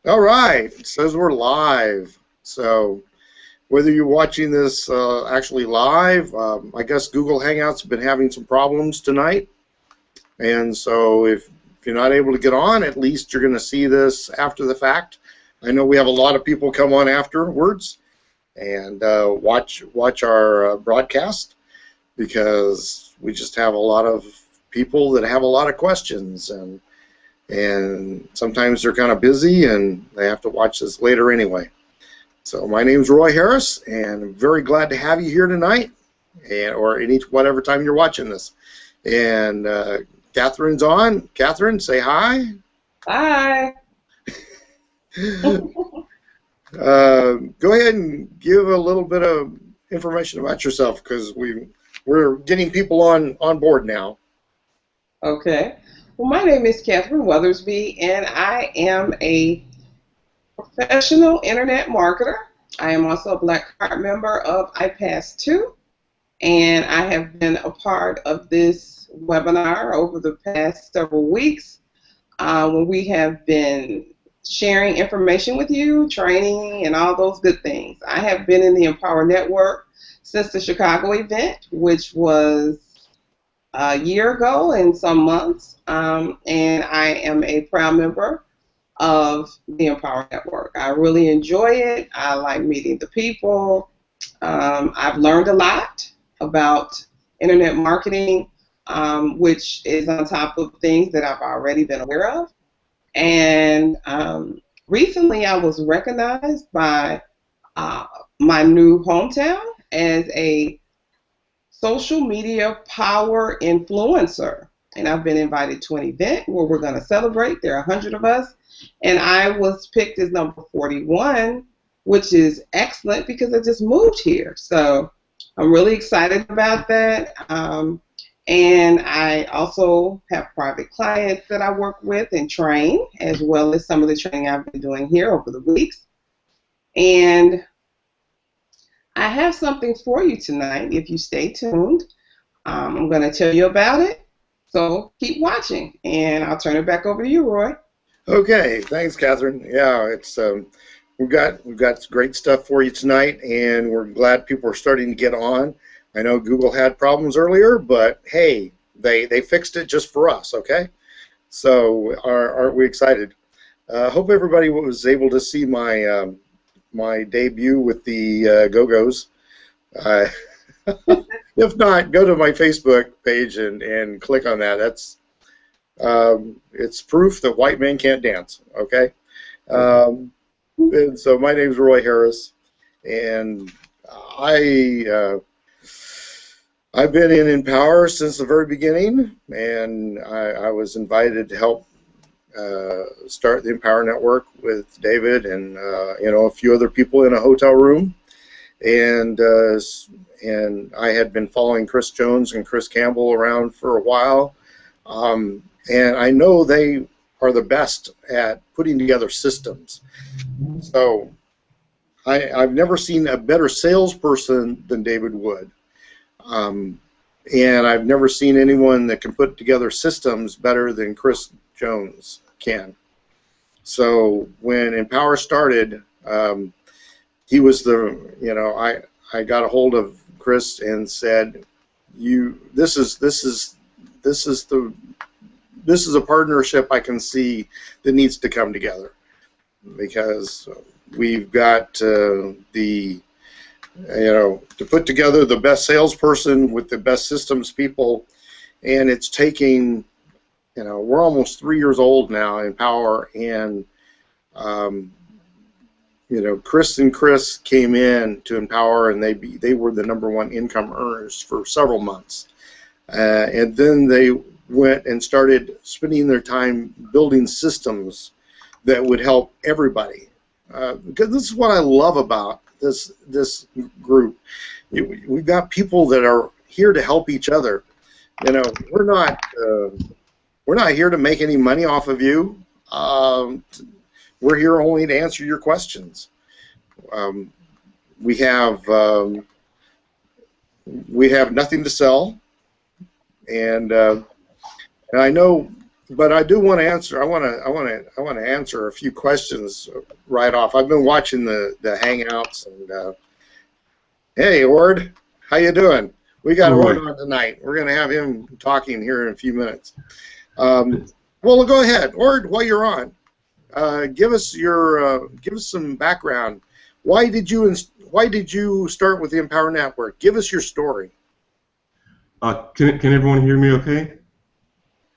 All right, it says we're live. So whether you're watching this actually live, I guess Google Hangouts have been having some problems tonight. And so if you're not able to get on, at least you're going to see this after the fact. I know we have a lot of people come on afterwards and watch our broadcast because we just have a lot of people that have a lot of questions, and sometimes they're kind of busy and they have to watch this later anyway. So my name's Roy Harris, and I'm very glad to have you here tonight, or any whatever time you're watching this. And Catherine's on. Catherine, say hi. Hi. Go ahead and give a little bit of information about yourself, because we're getting people on board now. Okay. Well, my name is Catherine Weathersby, and I am a professional internet marketer. I am also a Black Card member of iPAS2, and I have been a part of this webinar over the past several weeks when we have been sharing information with you, training, and all those good things. I have been in the Empower Network since the Chicago event, which was a year ago and some months, and I am a proud member of the Empower Network. I really enjoy it. I like meeting the people. I've learned a lot about internet marketing, which is on top of things that I've already been aware of. And recently I was recognized by my new hometown as a social media power influencer. And I've been invited to an event where we're going to celebrate. There are 100 of us. And I was picked as number 41, which is excellent because I just moved here. So I'm really excited about that. And I also have private clients that I work with and train, as well as some of the training I've been doing here over the weeks. And I have something for you tonight if you stay tuned. I'm going to tell you about it. So keep watching, and I'll turn it back over to you, Roy. Okay, thanks, Catherine. Yeah, it's we've got great stuff for you tonight, and we're glad people are starting to get on. I know Google had problems earlier, but hey, they fixed it just for us. Okay, so aren't we excited? Hope everybody was able to see my my debut with the Go-Go's. If not, go to my Facebook page and click on that. That's it's proof that white men can't dance. Okay, and so my name's Roy Harris, and I've been in Empower since the very beginning, and I was invited to help start the Empower Network with David and a few other people in a hotel room, and I had been following Chris Jones and Chris Campbell around for a while, and I know they are the best at putting together systems. So I've never seen a better salesperson than David Wood. And I've never seen anyone that can put together systems better than Chris Jones can. So when Empower started, he was I got a hold of Chris and said, this is a partnership I can see that needs to come together, because we've got to put together the best salesperson with the best systems people, and it's taking, we're almost 3 years old now in Power, and Chris came in to Empower, and they were the #1 income earners for several months, and then they went and started spending their time building systems that would help everybody, because this is what I love about this group. We've got people that are here to help each other. We're not here to make any money off of you. We're here only to answer your questions. We have nothing to sell, and I know But I do want to answer. I want to answer a few questions right off. I've been watching the Hangouts, and hey, Ord, how you doing? We got All Ord right. on tonight. We're going to have him talking here in a few minutes. Well, go ahead, Ord. While you're on, give us some background. Why did you start with the Empower Network? Give us your story. Can everyone hear me okay?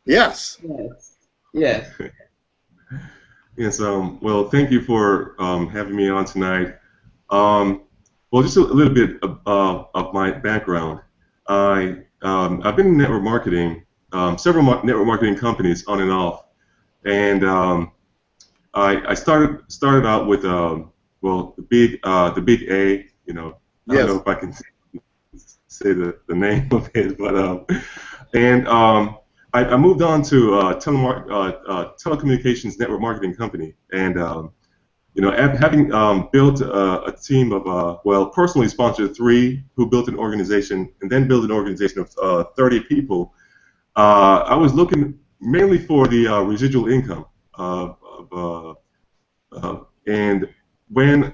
Yes. Yes. Yes. Yes. Well, thank you for having me on tonight. Well, just a little bit of my background. I've been in network marketing, several network marketing companies on and off, and I started out with well, the big A. I don't know Yes. if I can say the name of it, but and I moved on to telecommunications network marketing company, and having built a team of well, personally sponsored 3 who built an organization, and then built an organization of 30 people. I was looking mainly for the residual income, and when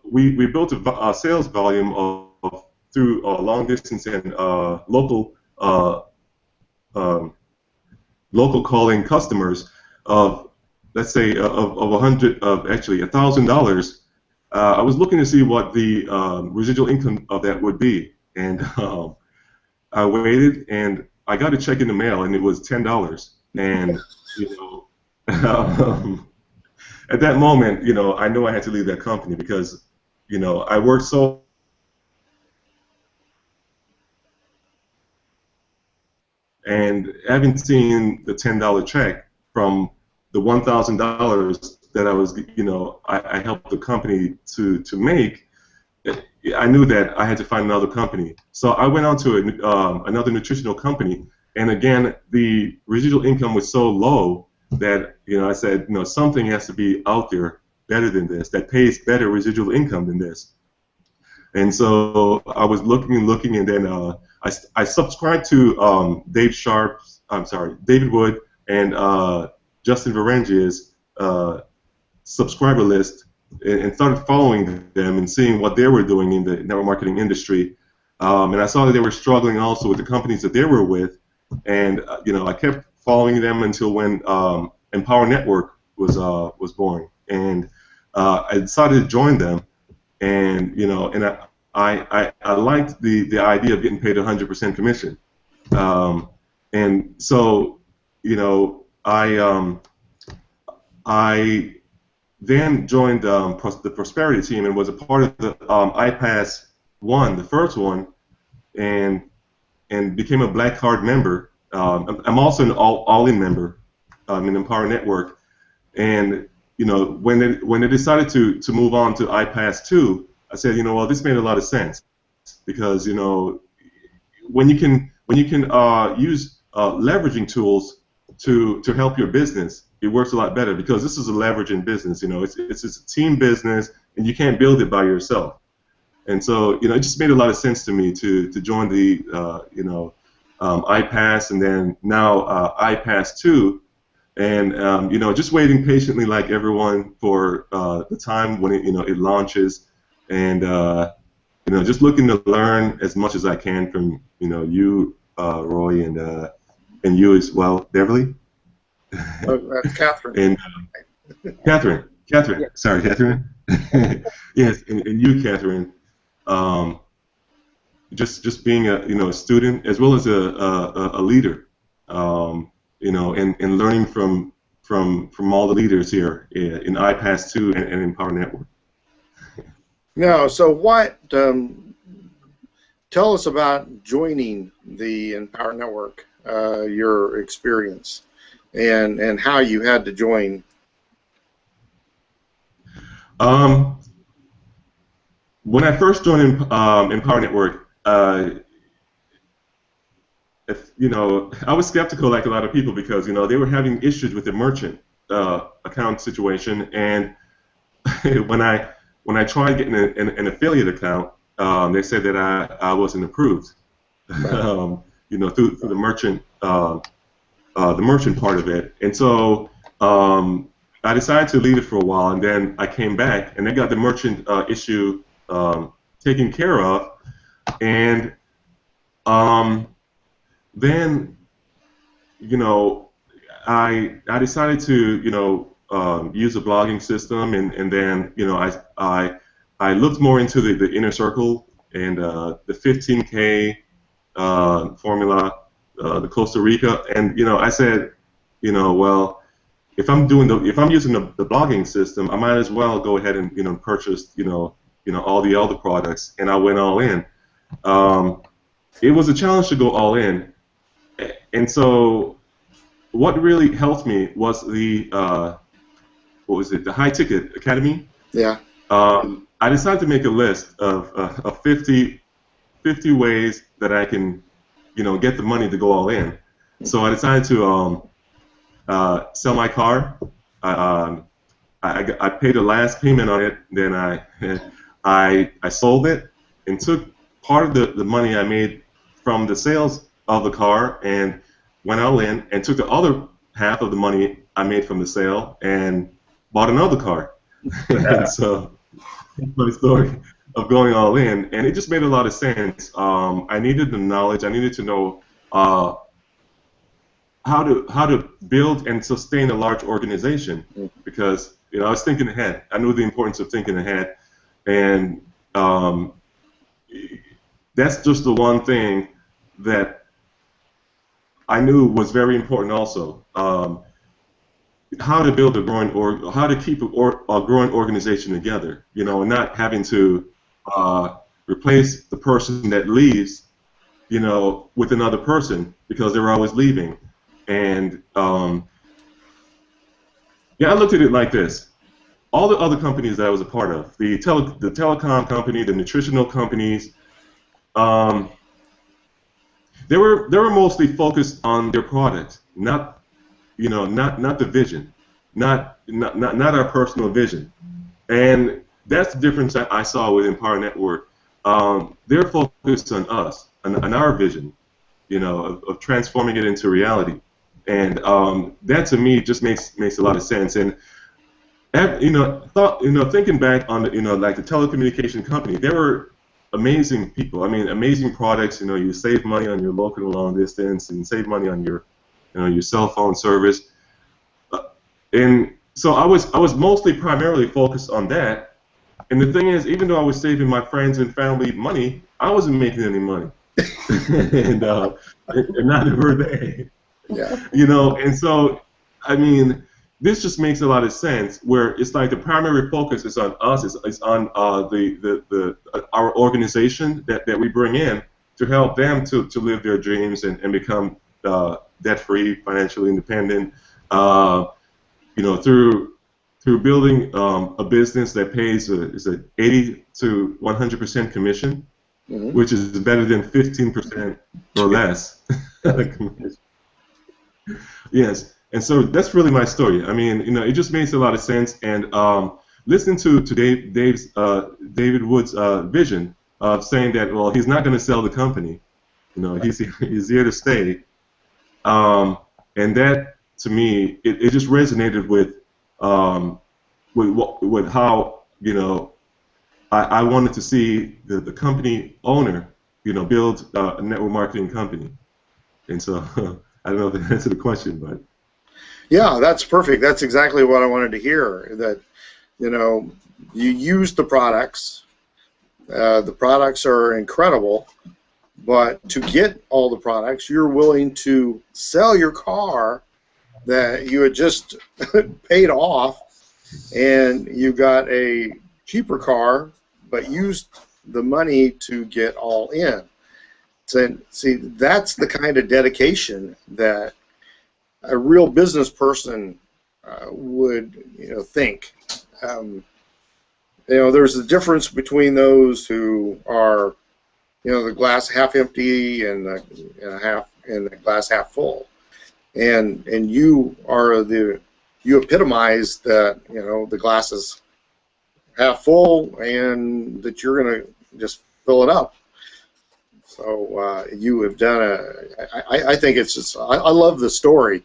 we built a sales volume of through long distance and um, local calling customers of, let's say, of 100, of actually $1,000. I was looking to see what the residual income of that would be, and I waited, and I got a check in the mail, and it was $10. And at that moment, I knew I had to leave that company because I worked so. And having seen the $10 check from the $1,000 that I helped the company to make, I knew that I had to find another company. So I went on to another nutritional company, and again, the residual income was so low that I said, something has to be out there better than this, that pays better residual income than this. And so I was looking and looking, and then I subscribed to David Wood and Justin Varengia's subscriber list, and started following them and seeing what they were doing in the network marketing industry. And I saw that they were struggling also with the companies that they were with, and I kept following them until when Empower Network was born, and I decided to join them. And I liked the idea of getting paid 100% commission, and so I then joined the prosperity team and was a part of the iPAS1, the first one, and became a black card member. I'm also an all-in member in Empower Network, and when they decided to move on to iPAS2, I said, well, this made a lot of sense, because when you can use leveraging tools to help your business, it works a lot better, because this is a leveraging business. It's a team business, and you can't build it by yourself. And so it just made a lot of sense to me to join the iPAS, and then now iPAS2. And just waiting patiently, like everyone, for the time when it launches, and just looking to learn as much as I can from you, Roy, and you as well, Beverly. That's Catherine. And Catherine, Yeah. sorry, Catherine. Yes, and you, Catherine. Just being a student as well as a leader. And learning from all the leaders here in iPAS2 and Empower Network. Now, so what? Tell us about joining the Empower Network, your experience, and how you had to join. When I first joined Empower Network, I was skeptical, like a lot of people, because they were having issues with the merchant account situation, and when I tried getting an affiliate account, they said that I wasn't approved, through the merchant the merchant part of it. And so I decided to leave it for a while, and then I came back, and I got the merchant issue taken care of, and then, you know, I decided to, you know, use a blogging system, and then, you know, I looked more into the inner circle and the 15K formula, the Costa Rica, and, you know, I said, you know, well, if I'm using the blogging system, I might as well go ahead and, you know, purchase, you know, all the other products, and I went all in. It was a challenge to go all in, and so what really helped me was the what was it? The High Ticket Academy. Yeah. I decided to make a list of 50 ways that I can, you know, get the money to go all in. So I decided to sell my car. I paid the last payment on it. Then I sold it and took part of the money I made from the sales of the car and went all in, and took the other half of the money I made from the sale and bought another car. And so that's my story of going all in, and it just made a lot of sense. I needed the knowledge. I needed to know how to build and sustain a large organization, because, you know, I was thinking ahead. I knew the importance of thinking ahead, and that's just the one thing that I knew was very important also. How to build how to keep a growing organization together, you know, and not having to replace the person that leaves, you know, with another person because they're always leaving. And yeah, I looked at it like this. All the other companies that I was a part of, the telecom company, the nutritional companies, they were mostly focused on their product, not, you know, not the vision, not our personal vision. And that's the difference that I saw with Empower Network. They're focused on us, on our vision, you know, of transforming it into reality. And that to me just makes a lot of sense. And thinking back on the, like the telecommunication company, they were amazing people. I mean, amazing products. You know, you save money on your local and long distance, and save money on your, your cell phone service. And so I was mostly primarily focused on that. And the thing is, even though I was saving my friends and family money, I wasn't making any money, and neither were they. Yeah. You know, and so I mean, this just makes a lot of sense. Where it's like the primary focus is on us, is on our organization that we bring in to help them to live their dreams and become debt-free, financially independent. Through building a business that pays is a 80 to 100% commission, which is better than 15% or less commission. Yes, and so that's really my story. I mean, it just makes a lot of sense. And listening to David Wood's vision of saying that, well, he's not going to sell the company. He's here to stay. And that, to me, it just resonated with how I wanted to see the company owner build a network marketing company. And so I don't know if that answered the question, but yeah, that's perfect. That's exactly what I wanted to hear. That you use the products. The products are incredible, but to get all the products, you're willing to sell your car that you had just paid off, and you got a cheaper car, but used the money to get all in. So, see, that's the kind of dedication that a real business person would, think. There's a difference between those who are, the glass half empty and the glass half full. And you epitomize that, the glass is half full and that you're going to just fill it up. So you have done I think it's just, I love the story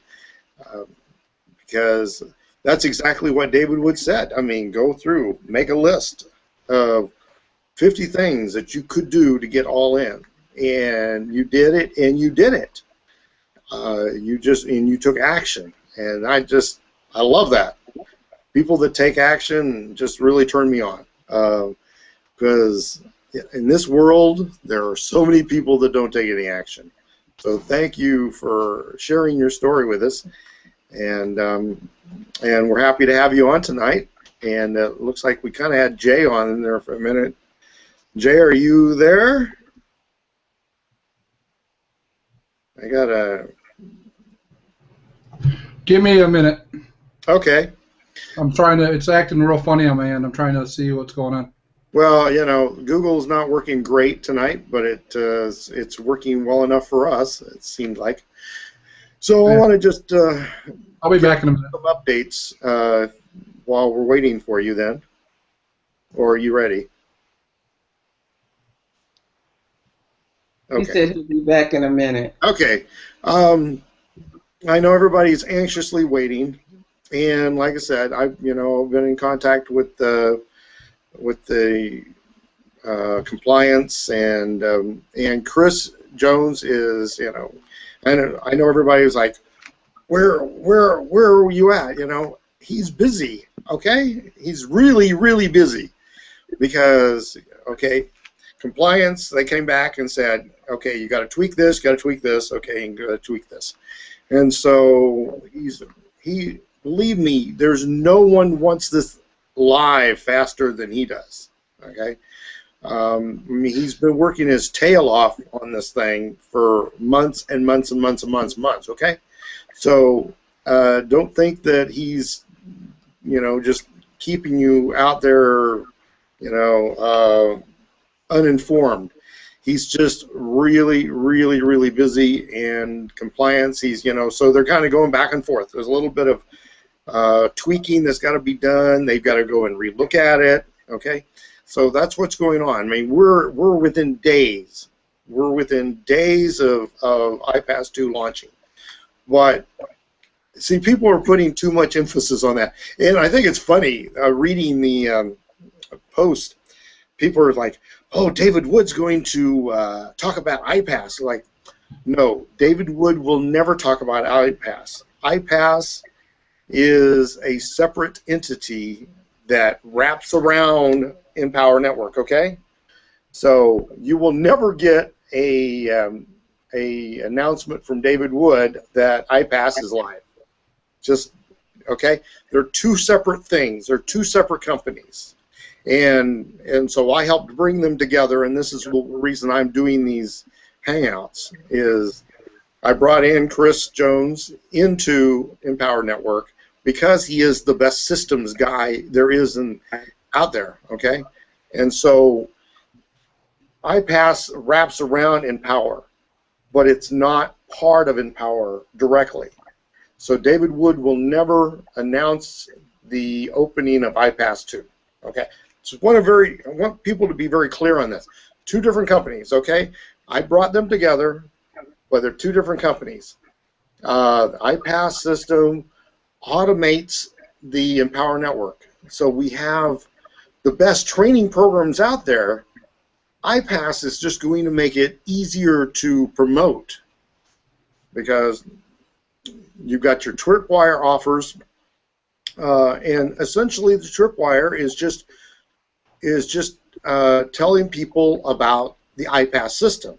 because that's exactly what David Wood said. I mean, go through, make a list of 50 things that you could do to get all in. And you did it, and you did it. You took action. And I love that. People that take action just really turn me on. Because in this world, there are so many people that don't take any action. So thank you for sharing your story with us. And we're happy to have you on tonight. And it looks like we kind of had Jay on in there for a minute. Jay, are you there? I gotta. Give me a minute. Okay. I'm trying to. It's acting real funny on my end. I'm trying to see what's going on. Well, you know, Google's not working great tonight, but it's working well enough for us. It seemed like. So Yeah. I want to just. I'll be back in a minute. Some updates while we're waiting for you. Then, or are you ready? Okay. He said he'll be back in a minute. Okay. I know everybody's anxiously waiting, and like I said, I've been in contact with the compliance, and Chris Jones is, I know everybody was like, where are you at? He's busy. Okay, he's really busy because compliance, they came back and said, okay, you got to tweak this, okay, and got to tweak this. And so believe me, there's no one wants this live faster than he does. Okay, I mean, he's been working his tail off on this thing for months and months and months and months. Okay, so don't think that he's just keeping you out there, uninformed. He's just really busy, and compliance, he's, so they're kind of going back and forth. There's a little bit of tweaking that's got to be done. They've got to go and relook at it, okay? So that's what's going on. I mean, we're within days. We're within days of iPAS2 launching. But, see, people are putting too much emphasis on that. And I think it's funny, reading the post, people are like, oh, David Wood's going to talk about iPAS. Like, no, David Wood will never talk about iPAS. iPAS is a separate entity that wraps around Empower Network, okay? So you will never get a announcement from David Wood that iPAS is live. Just, okay? They're two separate things. They're two separate companies. And so I helped bring them together, and this is the reason I'm doing these hangouts, is I brought in Chris Jones into Empower Network because he is the best systems guy there is out there, okay? And so iPAS wraps around Empower, but it's not part of Empower directly. So David Wood will never announce the opening of iPAS2, okay? So I want people to be very clear on this. Two different companies, okay? I brought them together, but they're two different companies. The iPAS system automates the Empower Network. So we have the best training programs out there. iPAS is just going to make it easier to promote because you've got your tripwire offers, and essentially the tripwire is just telling people about the iPAS system.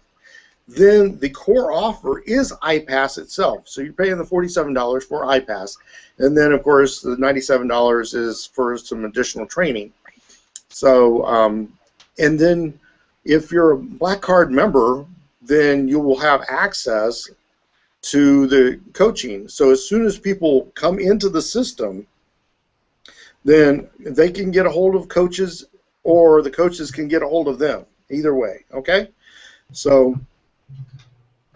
Then the core offer is iPAS itself. So you're paying the $47 for iPAS, and then of course the $97 is for some additional training. So, and then if you're a Black Card member, then you will have access to the coaching. So as soon as people come into the system, then they can get a hold of coaches, or the coaches can get a hold of them. Either way, okay? So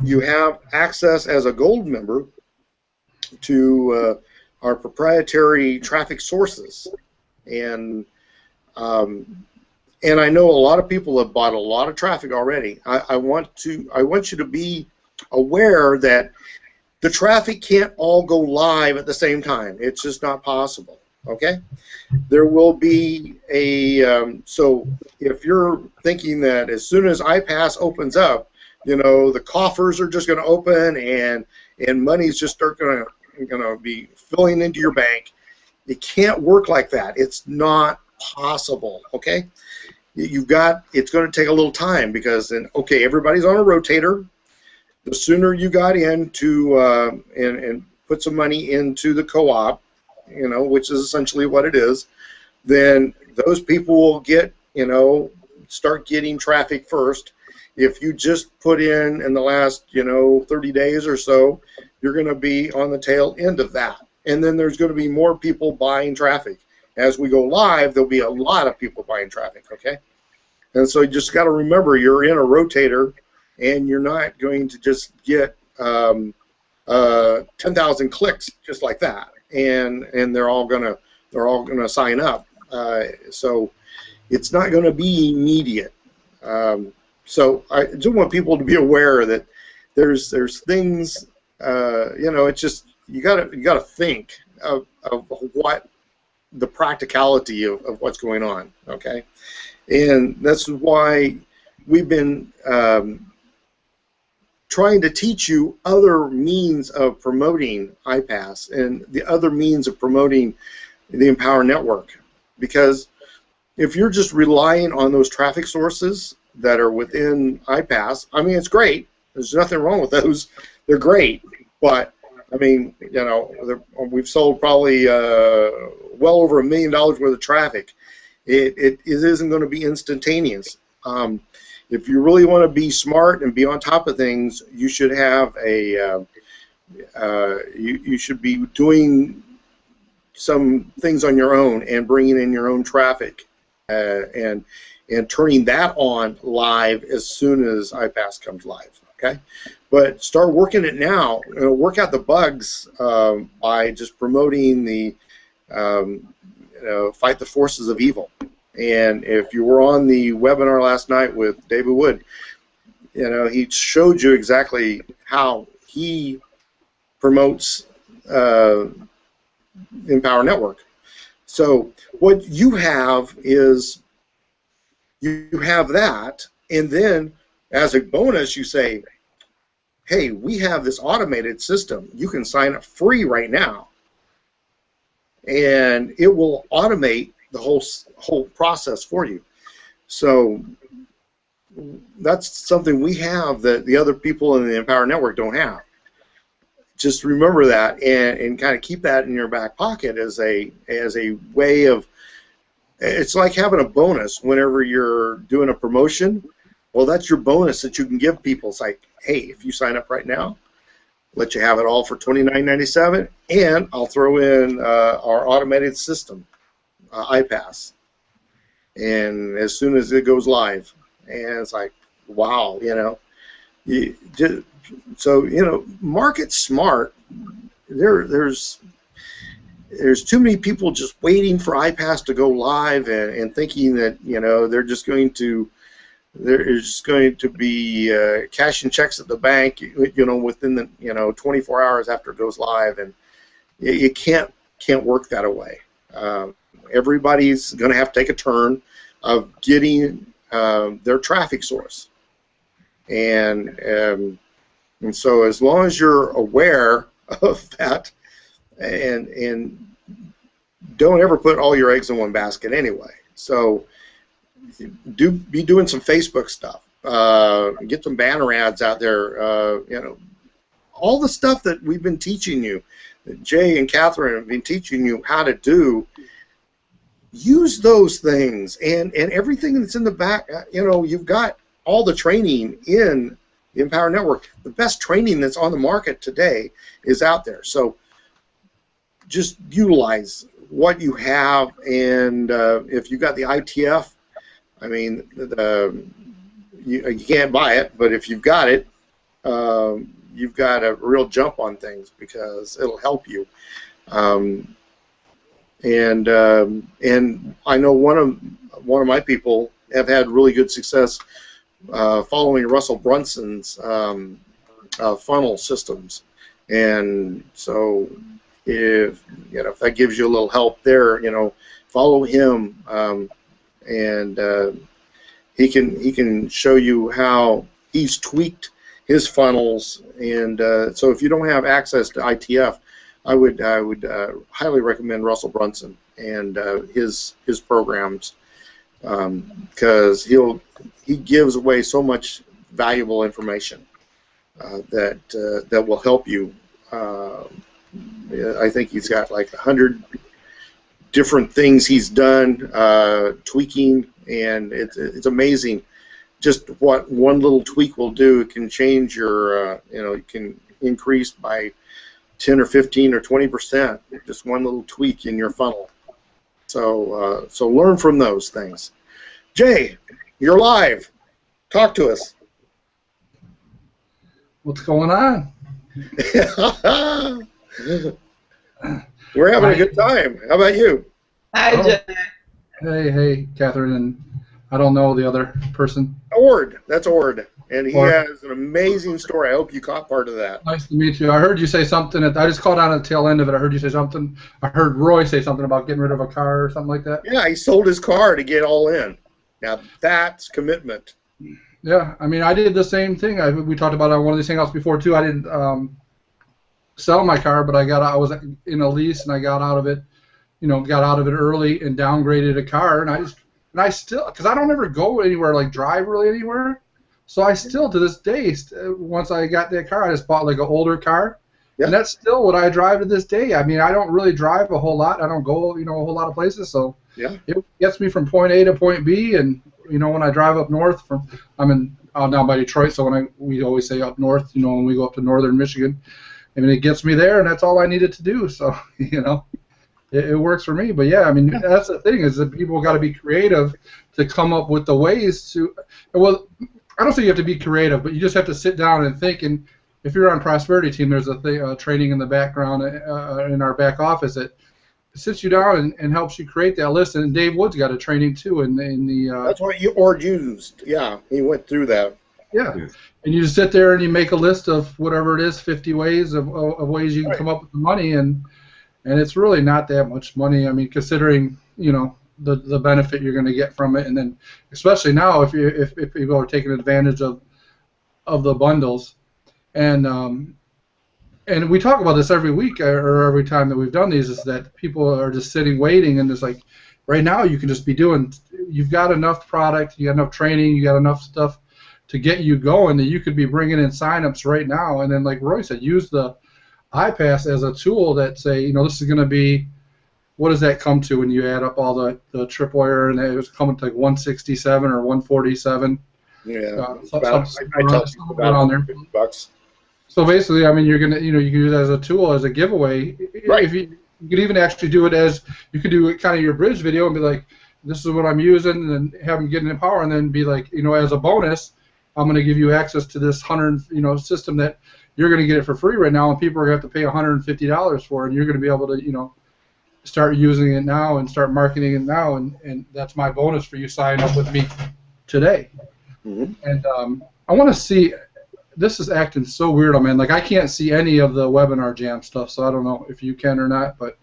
you have access as a gold member to our proprietary traffic sources, and and I know a lot of people have bought a lot of traffic already. I want you to be aware that the traffic can't all go live at the same time. It's just not possible. Okay? There will be a so if you're thinking that as soon as iPAS opens up, you know, the coffers are just going to open and money's just start going to be filling into your bank. It can't work like that. It's not possible. Okay? It's going to take a little time because then, okay, everybody's on a rotator. The sooner you got in to and put some money into the co-op, you know, which is essentially what it is, then those people will get, you know, start getting traffic first. If you just put in the last, you know, 30 days or so, you're going to be on the tail end of that. And then there's going to be more people buying traffic. As we go live, there'll be a lot of people buying traffic, okay? And so you just got to remember you're in a rotator, and you're not going to just get 10,000 clicks just like that, and they're all gonna sign up. So it's not going to be immediate. So I do want people to be aware that there's things, you know, it's just you gotta think of what the practicality of what's going on, okay? And that's why we've been trying to teach you other means of promoting iPAS and the other means of promoting the Empower Network. Because if you're just relying on those traffic sources that are within iPAS, I mean, it's great. There's nothing wrong with those. They're great. But, I mean, you know, we've sold probably well over $1 million worth of traffic. It isn't going to be instantaneous. If you really want to be smart and be on top of things, you should have a you should be doing some things on your own and bringing in your own traffic and turning that on live as soon as iPAS comes live. Okay, but start working it now. Work out the bugs by just promoting the fight the forces of evil. And if you were on the webinar last night with David Wood, you know, he showed you exactly how he promotes Empower Network. So what you have is you have that, and then as a bonus you say, hey, we have this automated system. You can sign up free right now, and it will automate the whole process for you. So that's something we have that the other people in the Empower Network don't have. Just remember that and kind of keep that in your back pocket as a way of, it's like having a bonus whenever you're doing a promotion. Well, that's your bonus that you can give people. It's like, hey, if you sign up right now, let you have it all for $29.97, and I'll throw in our automated system, iPAS, and as soon as it goes live, and it's like, wow, you know, so you know, market smart. There's too many people just waiting for iPAS to go live and thinking that, you know, they're just going to be cashing checks at the bank, you know, within the 24 hours after it goes live, and you can't work that way. Everybody's going to have to take a turn of getting their traffic source, and so as long as you're aware of that, and don't ever put all your eggs in one basket anyway. So be doing some Facebook stuff, get some banner ads out there, you know, all the stuff that we've been teaching you, that Jay and Catherine have been teaching you how to do. Use those things, and everything that's in the back. You know, you've got all the training in the Empower Network. The best training that's on the market today is out there. So just utilize what you have, and if you got the ITF, I mean, you can't buy it, but if you've got it, you've got a real jump on things because it'll help you. And I know one of my people have had really good success following Russell Brunson's funnel systems, and so if that gives you a little help there, follow him, and he can show you how he's tweaked his funnels. And so if you don't have access to ITF, I would highly recommend Russell Brunson and his programs, because he gives away so much valuable information that will help you. I think he's got like 100 different things he's done tweaking, and it's amazing just what one little tweak will do. It can change your it can increase by 10 or 15 or 20%, just one little tweak in your funnel. So learn from those things. Jay, you're live. Talk to us. What's going on? We're having a good time. How about you? Hi, Jay. Hey, Catherine, and I don't know the other person. Ord, that's Ord, and he Ord. has an amazing story. I hope you caught part of that. Nice to meet you. I heard you say something. I just caught on the tail end of it. I heard you say something. I heard Roy say something about getting rid of a car or something like that. Yeah, he sold his car to get all in. Now that's commitment. Yeah, I mean, I did the same thing. We talked about it on one of these hangouts before too. I didn't sell my car, but I was in a lease and I got out of it. Got out of it early and downgraded a car, and I still, because I don't ever go anywhere, like drive really anywhere, so I still to this day, once I got that car, I just bought like an older car, and that's still what I drive to this day. I mean, I don't really drive a whole lot. I don't go a whole lot of places, so it gets me from point A to point B, and when I drive up north I'm down by Detroit, so we always say up north, when we go up to northern Michigan, I mean, it gets me there, and that's all I needed to do, so It works for me. But yeah, I mean, that's the thing, is that people got to be creative to come up with the ways to. Well, I don't say you have to be creative, but you just have to sit down and think. And if you're on Prosperity Team, there's a training in the background in our back office that sits you down and helps you create that list. And Dave Wood's got a training too in the. That's what Ord used. Yeah, he went through that. Yeah, and you just sit there and you make a list of whatever it is, 50 ways of ways you can come up with the money, and it's really not that much money. I mean, considering the benefit you're going to get from it, and then especially now if people are taking advantage of the bundles, and we talk about this every week or every time that we've done these, is that people are just sitting waiting, and it's like right now you can just be doing. You've got enough product, you got enough training, you got enough stuff to get you going that you could be bringing in signups right now, and then like Roy said, use the iPAS as a tool that say, this is going to be, what does that come to when you add up all the tripwire, and it was coming to like 167 or 147. Yeah, I tell people about $50. So basically, I mean, you're gonna, you can use it as a tool, as a giveaway. Right. If you could even actually do it as, you could do it kind of your bridge video and be like, this is what I'm using, and then have them get in power, and then be like, as a bonus, I'm going to give you access to this system that you're going to get it for free right now, and people are going to have to pay $150 for it, and you're going to be able to, start using it now and start marketing it now, and that's my bonus for you signing up with me today. Mm-hmm. And I want to see, this is acting so weird, man. Like, I can't see any of the webinar jam stuff, so I don't know if you can or not, but.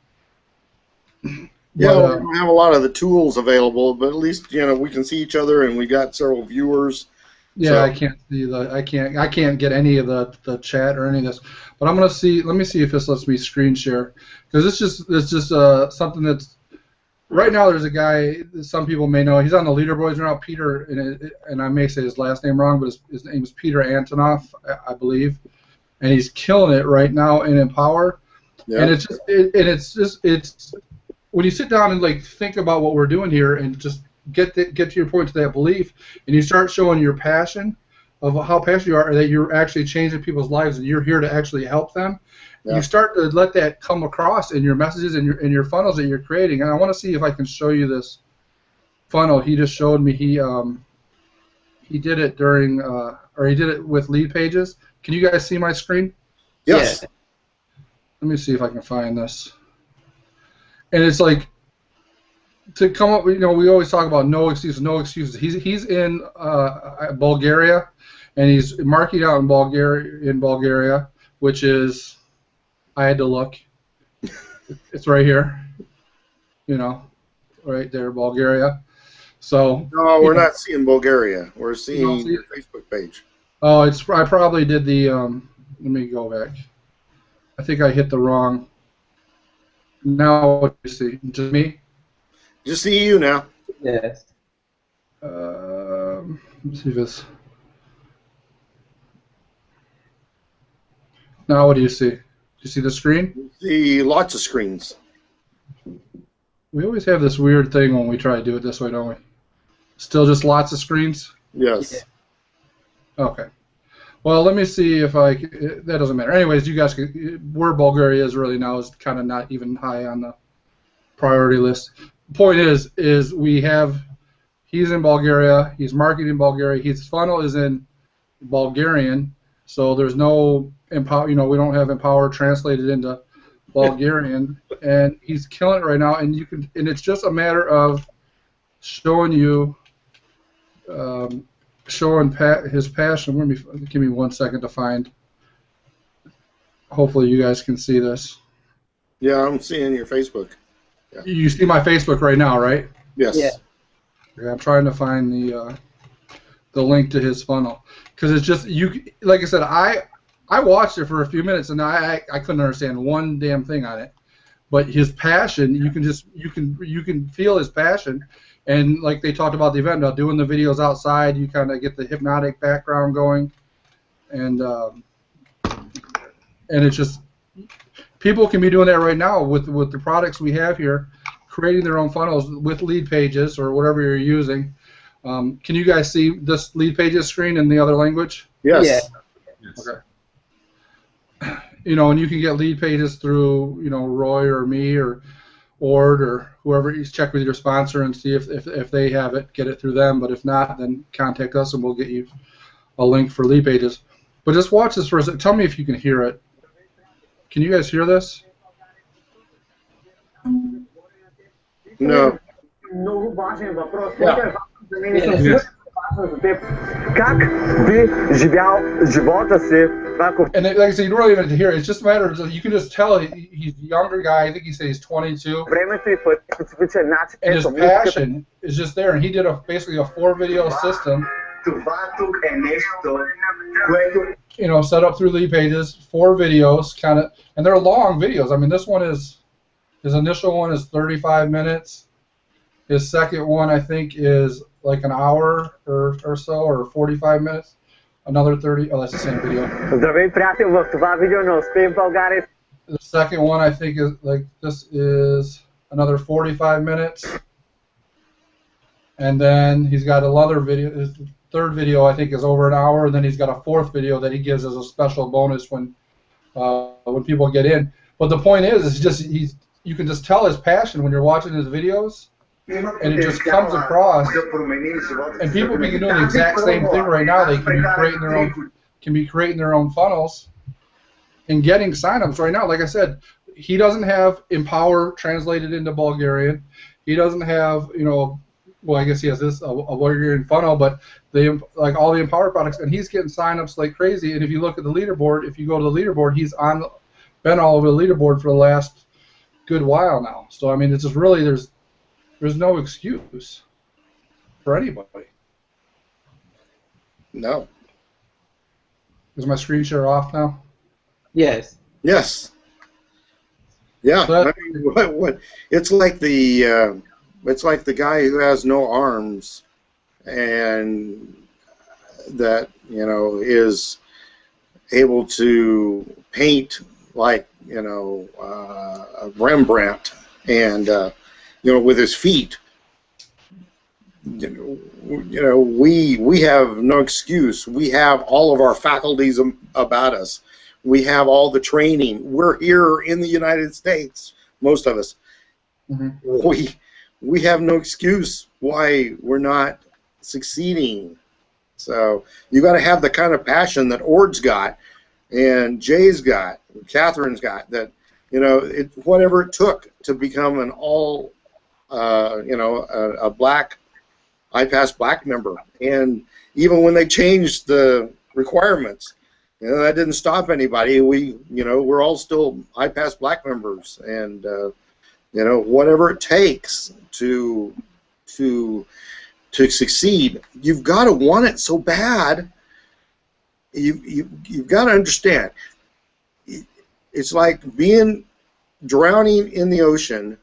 Yeah, we don't have a lot of the tools available, but at least, we can see each other, and we got several viewers. Yeah, so. I can't see I can't get any of the chat or any of this. But I'm gonna see. Let me see if this lets me screen share, because it's just something that's right now. There's a guy that some people may know. He's on the leaderboards right now, Peter, and I may say his last name wrong, but his name is Peter Antonoff, I believe, and he's killing it right now in Empower. Yeah. And it's when you sit down and like think about what we're doing here and just get to your point, to that belief, and you start showing your passion of how passionate you are, that you're actually changing people's lives and you're here to actually help them. Yeah. You start to let that come across in your messages and your funnels that you're creating. And I want to see if I can show you this funnel. He just showed me he did it during or he did it with lead pages. Can you guys see my screen? Yes. Yeah. Let me see if I can find this. And it's like, to come up, we always talk about no excuses, no excuses. He's in Bulgaria, and he's marking out in Bulgaria, which is, I had to look. It's right here, right there, Bulgaria. So. No, we're not seeing Bulgaria. We're seeing your Facebook page. Oh, I probably did the. Let me go back. I think I hit the wrong. Now what do you see? Just me? Just see you now. Yes. Let's see if it's. Now what do you see? Do you see the screen? See lots of screens. We always have this weird thing when we try to do it this way, don't we? Still just lots of screens? Yes. Yeah. Okay. Well, let me see if that doesn't matter. Anyways, you guys, where Bulgaria is really now is kind of not even high on the priority list. The point is he's in Bulgaria, he's marketing in Bulgaria, his funnel is in Bulgarian, so there's no Empower, we don't have Empower translated into Bulgarian, and he's killing it right now, and it's just a matter of showing you, his passion. Give me 1 second to find. Hopefully you guys can see this. Yeah, I'm seeing your Facebook. Yeah. You see my Facebook right now, right? Yes. Yeah. Okay, I'm trying to find the link to his funnel, because it's just like I said, I watched it for a few minutes and I couldn't understand one damn thing on it, but his passion, you can feel his passion. And like they talked about the event, about doing the videos outside, you kind of get the hypnotic background going, and it's just, people can be doing that right now with the products we have here, creating their own funnels with lead pages or whatever you're using. Can you guys see this lead pages screen in the other language? Yes. Yeah. Yes. Okay. And you can get lead pages through, Roy or me or Ord or whoever. You check with your sponsor and see if they have it, get it through them. But if not, then contact us and we'll get you a link for lead pages. But just watch this for a second. Tell me if you can hear it. Can you guys hear this? No. Много важен въпрос. Yeah. Който е важен за мен и съм сигурен, че е важен за теб. Как би живял живота си? And like I said, you don't really even hear it. It's just a matter of, you can just tell he's a younger guy. I think he said he's 22. Времето и по специфичен начин. And his passion is just there. And he did basically a 4-video system. Това тук е нещо, което Set up through lead pages, 4 videos, and they're long videos. I mean, this one his initial one is 35 minutes. His second one, I think, is like an hour or so, or 45 minutes. Another 30. Oh, that's the same video. Здравей, приятел, в това видео не успей в България. The second one, I think, is like, this is another 45 minutes. And then he's got another video. His third video, I think, is over an hour. And then he's got a 4th video that he gives as a special bonus when people get in. But the point is you can just tell his passion when you're watching his videos. And it just comes across, and people can do the exact same thing right now. They can be creating their own funnels and getting signups right now. Like I said, he doesn't have Empower translated into Bulgarian. He doesn't have, well, I guess he has this a Bulgarian funnel, but like all the Empower products, and he's getting signups like crazy. And if you look at the leaderboard, if you go to the leaderboard, he's been all over the leaderboard for the last good while now. So I mean, it's just really there's no excuse for anybody. No. Is my screen share off now? Yes. Yes. Yeah. So I mean, what? It's like the guy who has no arms, and that is able to paint like Rembrandt, and with his feet. We have no excuse. We have all of our faculties about us. We have all the training. We're here in the United States, most of us. Mm-hmm. We have no excuse why we're not succeeding. So you got to have the kind of passion that Ord's got, and Jay's got, and Catherine's got. That whatever it took to become an a black iPAS Black member, and even when they changed the requirements, that didn't stop anybody. We're all still iPAS Black members, and whatever it takes to succeed, you've got to want it so bad. You've got to understand. It's like drowning in the ocean,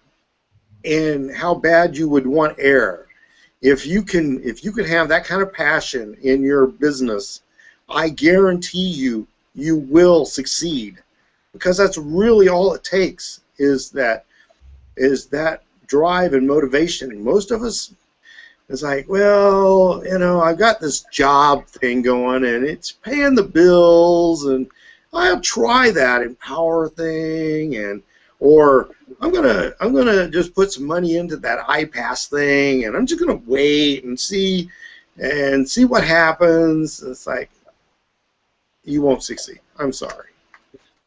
and how bad you would want air. If you can have that kind of passion in your business, I guarantee you will succeed, because that's really all it takes is that drive and motivation. Most of us, it's like, well, I've got this job thing going and it's paying the bills, and I'll try that Empower thing, or I'm gonna just put some money into that iPass thing, and I'm just gonna wait and see what happens. It's like, you won't succeed. I'm sorry.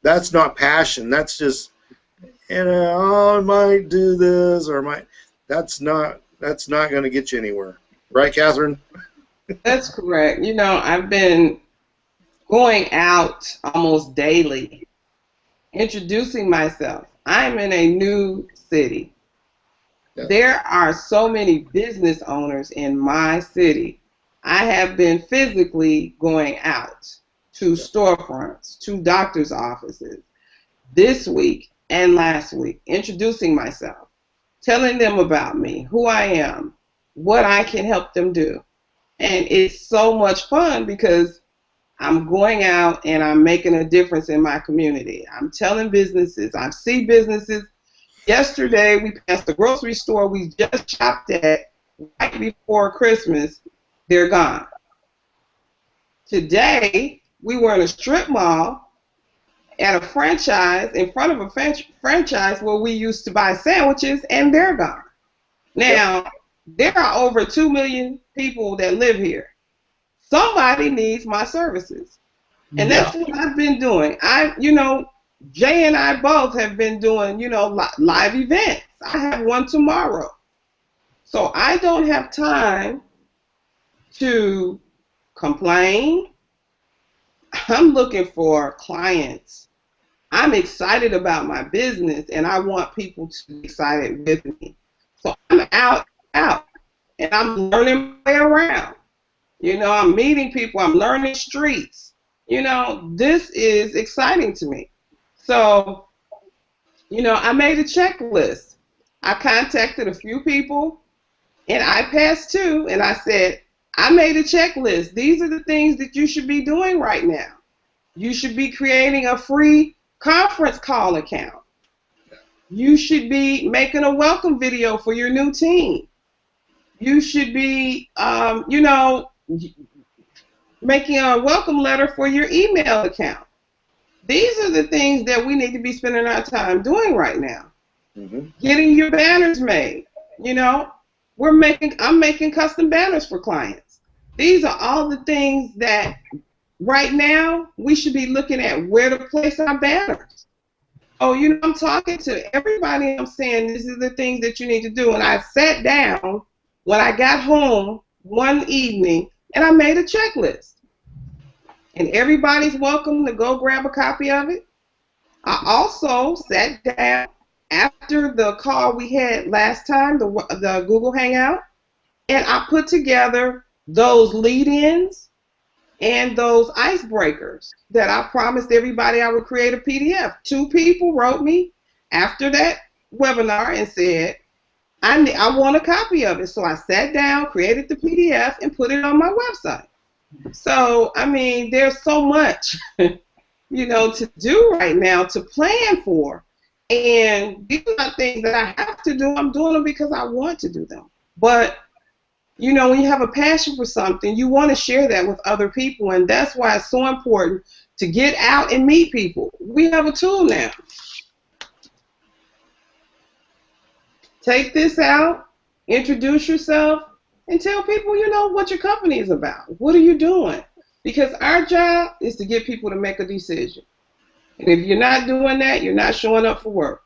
That's not passion. That's just, I might do this, or that's not going to get you anywhere. Right, Catherine? That's correct. I've been going out almost daily, introducing myself. I'm in a new city. Yeah. There are so many business owners in my city. I have been physically going out to storefronts, to doctor's offices this week and last week, introducing myself, telling them about me, who I am, what I can help them do. And it's so much fun because I'm going out and I'm making a difference in my community. I'm telling businesses, I see businesses. Yesterday we passed the grocery store we just shopped at right before Christmas. They're gone. Today we were in a strip mall at a franchise, in front of a franchise where we used to buy sandwiches, and they're gone. Now, there are over 2 million people that live here. Somebody needs my services. And that's what I've been doing. Jay and I both have been doing, live events. I have one tomorrow. So I don't have time to complain. I'm looking for clients. I'm excited about my business, and I want people to be excited with me. So I'm out, and I'm learning my way around. I'm meeting people. I'm learning streets. This is exciting to me. So, I made a checklist. I contacted a few people in iPAS2, and I said, I made a checklist. These are the things that you should be doing right now. You should be creating a free conference call account. You should be making a welcome video for your new team. You should be, making a welcome letter for your email account. These are the things that we need to be spending our time doing right now. Mm-hmm. Getting your banners made. I'm making custom banners for clients. These are all the things that right now we should be looking at where to place our banners. Oh, I'm talking to everybody. I'm saying this is the things that you need to do. And I sat down when I got home one evening and I made a checklist. And everybody's welcome to go grab a copy of it. I also sat down after the call we had last time, the Google Hangout, and I put together those lead-ins and those icebreakers that I promised everybody I would create a PDF. 2 people wrote me after that webinar and said, I want a copy of it. So I sat down, created the PDF, and put it on my website. So, there's so much, to do right now, to plan for. And these are not things that I have to do. I'm doing them because I want to do them. But, when you have a passion for something, you want to share that with other people. And that's why it's so important to get out and meet people. We have a tool now. Take this out, introduce yourself, and tell people, what your company is about. What are you doing? Because our job is to get people to make a decision. And if you're not doing that, you're not showing up for work.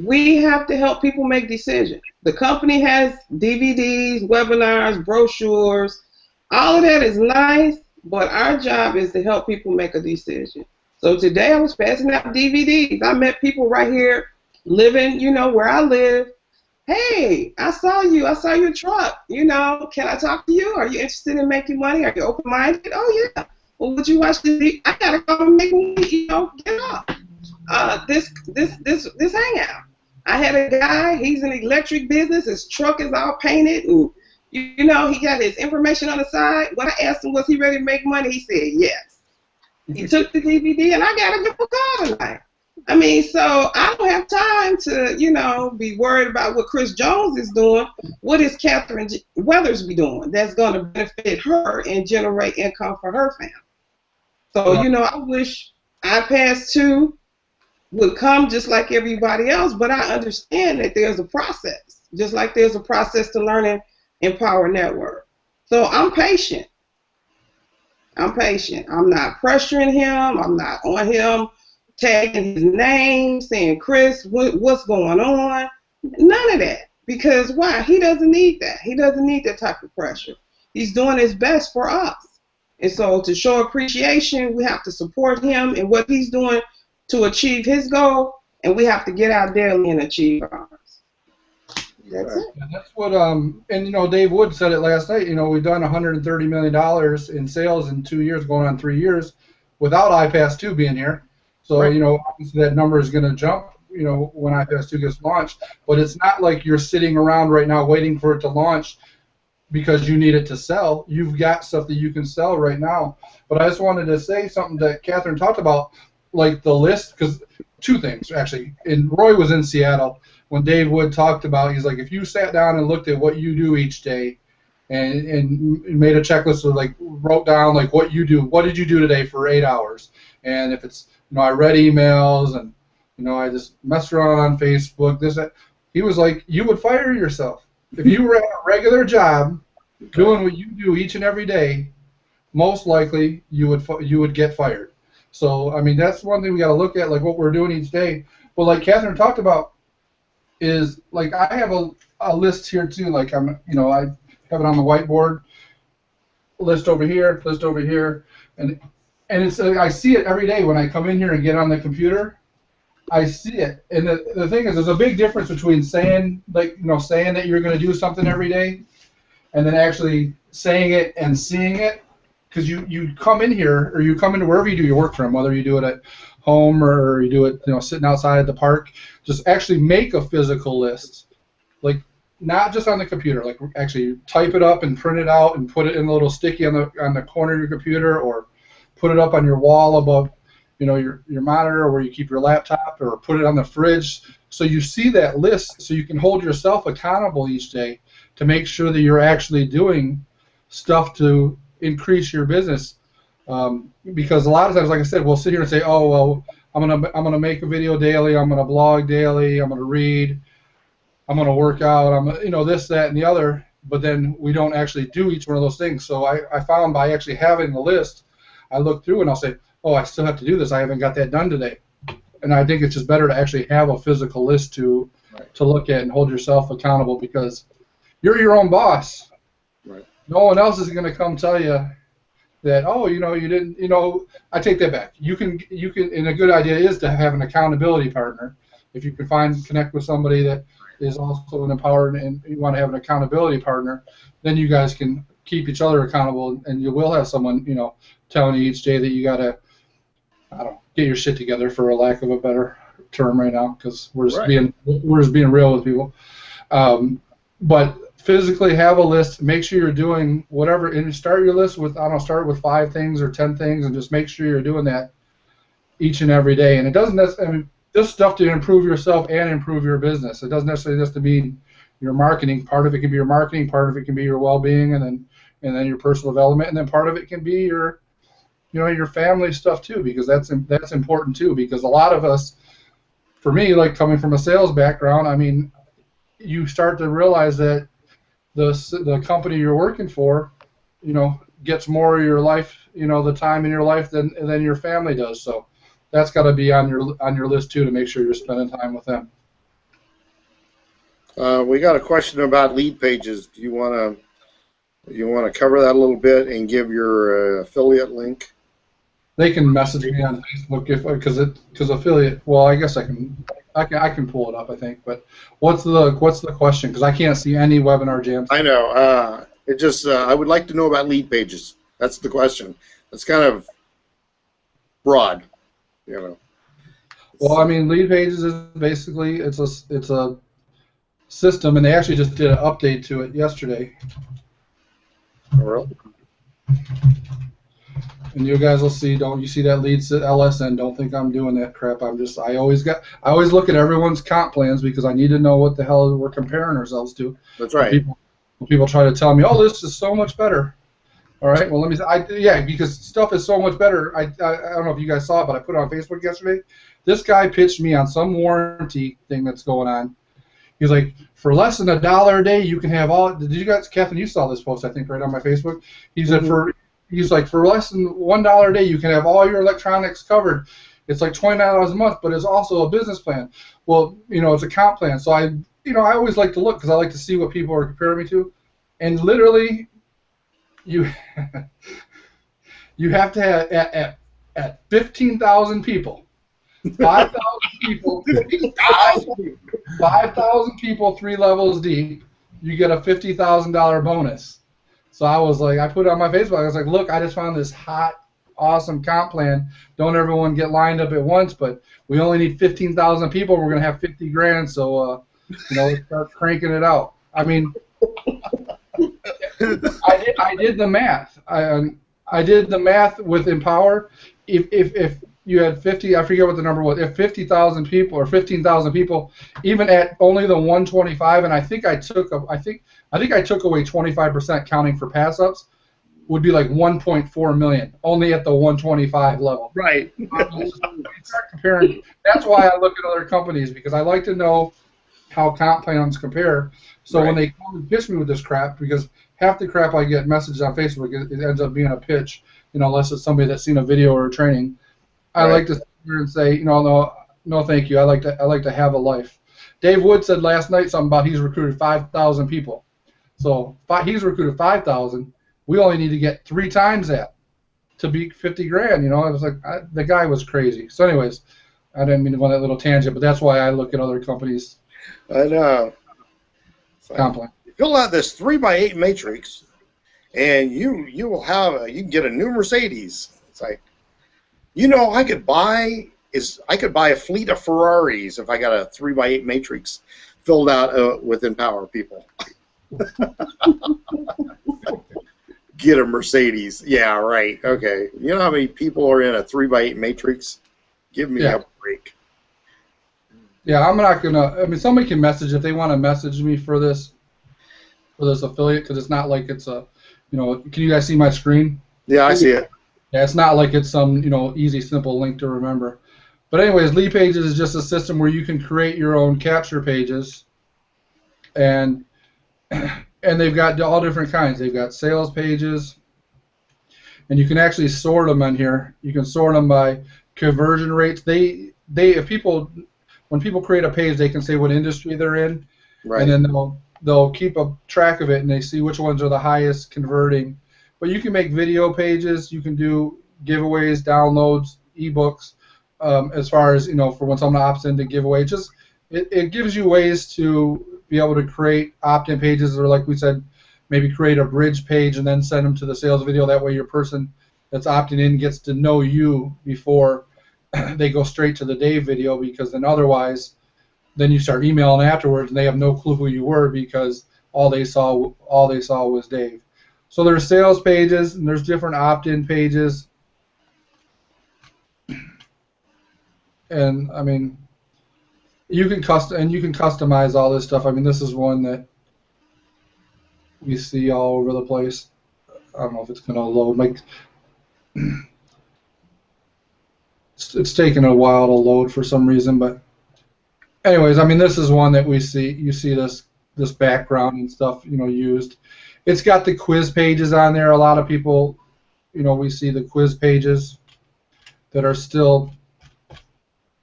we have to help people make decisions. The company has DVDs, webinars, brochures. All of that is nice, but our job is to help people make a decision. So today I was passing out DVDs. I met people right here living, where I live. Hey, I saw you. I saw your truck. Can I talk to you? Are you interested in making money? Are you open-minded? Oh, yeah. Well, would you watch the I got to go and make money, get up. This hangout. I had a guy, he's in the electric business. His truck is all painted, and, he got his information on the side. When I asked him, was he ready to make money, he said yes. He took the DVD, and I got a good call tonight. I mean, so I don't have time to, be worried about what Chris Jones is doing. What is Catherine Weathersby doing that's going to benefit her and generate income for her family? So, I wish iPAS2 would come just like everybody else, but I understand that there's a process, just like there's a process to learning Empower Network. So I'm patient. I'm not pressuring him. I'm not on him tagging his name, saying, Chris, what's going on? None of that. Because why? He doesn't need that. He doesn't need that type of pressure. He's doing his best for us. And so to show appreciation, we have to support him in what he's doing to achieve his goal, and we have to get out daily and achieve ours. That's it. And that's what, and Dave Wood said it last night, we've done $130 million in sales in 2 years, going on 3 years, without iPAS2 being here. So, right. Obviously that number is going to jump, when iPAS2 gets launched. But it's not like you're sitting around right now waiting for it to launch because you need it to sell. You've got stuff that you can sell right now. But I just wanted to say something that Catherine talked about, like the list, because two things, actually. And Roy was in Seattle when Dave Wood talked about, he's like, if you sat down and looked at what you do each day and made a checklist of, like, wrote down, like, what you do, what did you do today for 8 hours? And if it's, I read emails and, I just messed around on Facebook, this, that. He was like, you would fire yourself. If you were at a regular job doing what you do each and every day, most likely you would get fired. So, I mean, that's one thing we got to look at, like what we're doing each day. But like Catherine talked about, is like I have a list here too. Like I have it on the whiteboard. List over here, and it's I see it every day when I come in here and get on the computer. I see it, and the thing is, there's a big difference between saying saying that you're going to do something every day, and then actually saying it and seeing it. Because you come in here, or you come into wherever you do your work from, whether you do it at home or you do it sitting outside at the park, just actually make a physical list, like not just on the computer, like actually type it up and print it out and put it in a little sticky on the corner of your computer, or put it up on your wall above your monitor, or where you keep your laptop, or put it on the fridge, so you see that list, so you can hold yourself accountable each day to make sure that you're actually doing stuff to increase your business, because a lot of times, like I said, we'll sit here and say, oh well, I'm gonna make a video daily, I'm gonna blog daily, I'm gonna read, I'm gonna work out, I'm this, that, and the other, but then we don't actually do each one of those things. So I found by actually having the list, I look through and I'll say, oh, I still have to do this, I haven't got that done today. And I think it's just better to actually have a physical list to look at and hold yourself accountable, because you're your own boss. Right. No one else is going to come tell you that, oh, you didn't, I take that back. You can, and a good idea is to have an accountability partner. If you can connect with somebody that is also an empowered and you want to have an accountability partner, then you guys can keep each other accountable, and you will have someone, telling you each day that you got to, get your shit together, for a lack of a better term right now, because we're just being real with people. But physically have a list. Make sure you're doing whatever, and start your list with start with 5 things or 10 things, and just make sure you're doing that each and every day. And it doesn't necessarily, this stuff to improve yourself and improve your business. It doesn't necessarily just to mean your marketing. Part of it can be your marketing. Part of it can be your well-being, and then your personal development, and then part of it can be your your family stuff too, because that's important too. Because a lot of us, for me, like coming from a sales background, I mean, you start to realize that the company you're working for, gets more of your life, the time in your life than your family does. So that's got to be on your list too, to make sure you're spending time with them. We got a question about lead pages. Do you want to cover that a little bit and give your affiliate link? They can message me on Facebook because affiliate. Well, I guess I can pull it up, I think. But what's the question? Because I can't see any webinar jams. I know. It just I would like to know about lead pages. That's the question. It's kind of broad, you know. Well, I mean, lead pages is basically it's a system, and they actually just did an update to it yesterday. All right. And you guys will see. Don't you see that leads to LSN? Don't think I'm doing that crap. I always look at everyone's comp plans because I need to know what the hell we're comparing ourselves to. That's right. When people try to tell me, oh, this is so much better. All right. Well, let me. Yeah, because stuff is so much better. I don't know if you guys saw it, but I put it on Facebook yesterday. This guy pitched me on some warranty thing that's going on. He's like, for less than $1 a day, you can have all. Did you guys, Catherine? You saw this post, I think, right on my Facebook. He said He's like, for less than $1 a day, you can have all your electronics covered. It's like $29 a month, but it's also a business plan. Well, it's a comp plan. So I always like to look because I like to see what people are comparing me to. And literally, you have to have at 15,000 people, 5,000 people, 5,000 people, 3 levels deep, you get a $50,000 bonus. So I was like, I put it on my Facebook. I was like, look, I just found this hot, awesome comp plan. Don't everyone get lined up at once, but we only need 15,000 people. We're gonna have 50 grand. So let's start cranking it out. I mean, I did the math. I did the math with Empower. If you had 50, I forget what the number was. If 50,000 people or 15,000 people, even at only the 125, and I think I took away 25% counting for pass ups, would be like 1.4 million only at the 125 level. Right. Start comparing. That's why I look at other companies because I like to know how comp plans compare. So when they come and pitch me with this crap, because half the crap I get messages on Facebook, it ends up being a pitch, unless it's somebody that's seen a video or a training. I like to sit here and say, no, thank you. I like to have a life. Dave Wood said last night something about he's recruited 5,000 people. So he's recruited 5,000. We only need to get 3 times that to beat 50 grand. I was like, the guy was crazy. So, anyways, I didn't mean to go on that little tangent, but that's why I look at other companies. I know. Comp plan. Fill out this 3x8 matrix, and you can get a new Mercedes. It's like, I could buy a fleet of Ferraris if I got a 3x8 matrix filled out with Empower people. Get a Mercedes. Yeah, right. Okay. You know how many people are in a 3x8 matrix? Give me a break. Yeah, I'm not gonna. I mean, somebody can message if they want to message me for this affiliate because it's not like it's a, Can you guys see my screen? Yeah, I see it. Yeah, it's not like it's some easy, simple link to remember. But anyways, lead pages is just a system where you can create your own capture pages, and they've got all different kinds. They've got sales pages, and you can actually sort them on here. You can sort them by conversion rates. When people create a page, they can say what industry they're in, and then they'll keep a track of it, and they see which ones are the highest converting. But you can make video pages. You can do giveaways, downloads, ebooks. As far as for when someone opts in to giveaway, it gives you ways to be able to create opt-in pages, or like we said, maybe create a bridge page and then send them to the sales video. That way, your person that's opting in gets to know you before they go straight to the Dave video, because then otherwise, then you start emailing afterwards and they have no clue who you were because all they saw was Dave. So there's sales pages and there's different opt-in pages, and I mean, you can customize all this stuff. I mean, this is one that we see all over the place. I don't know if it's going to load. It's taking a while to load for some reason, but anyways, I mean, this is one that we see. You see this background and stuff, used. It's got the quiz pages on there. A lot of people, we see the quiz pages that are still.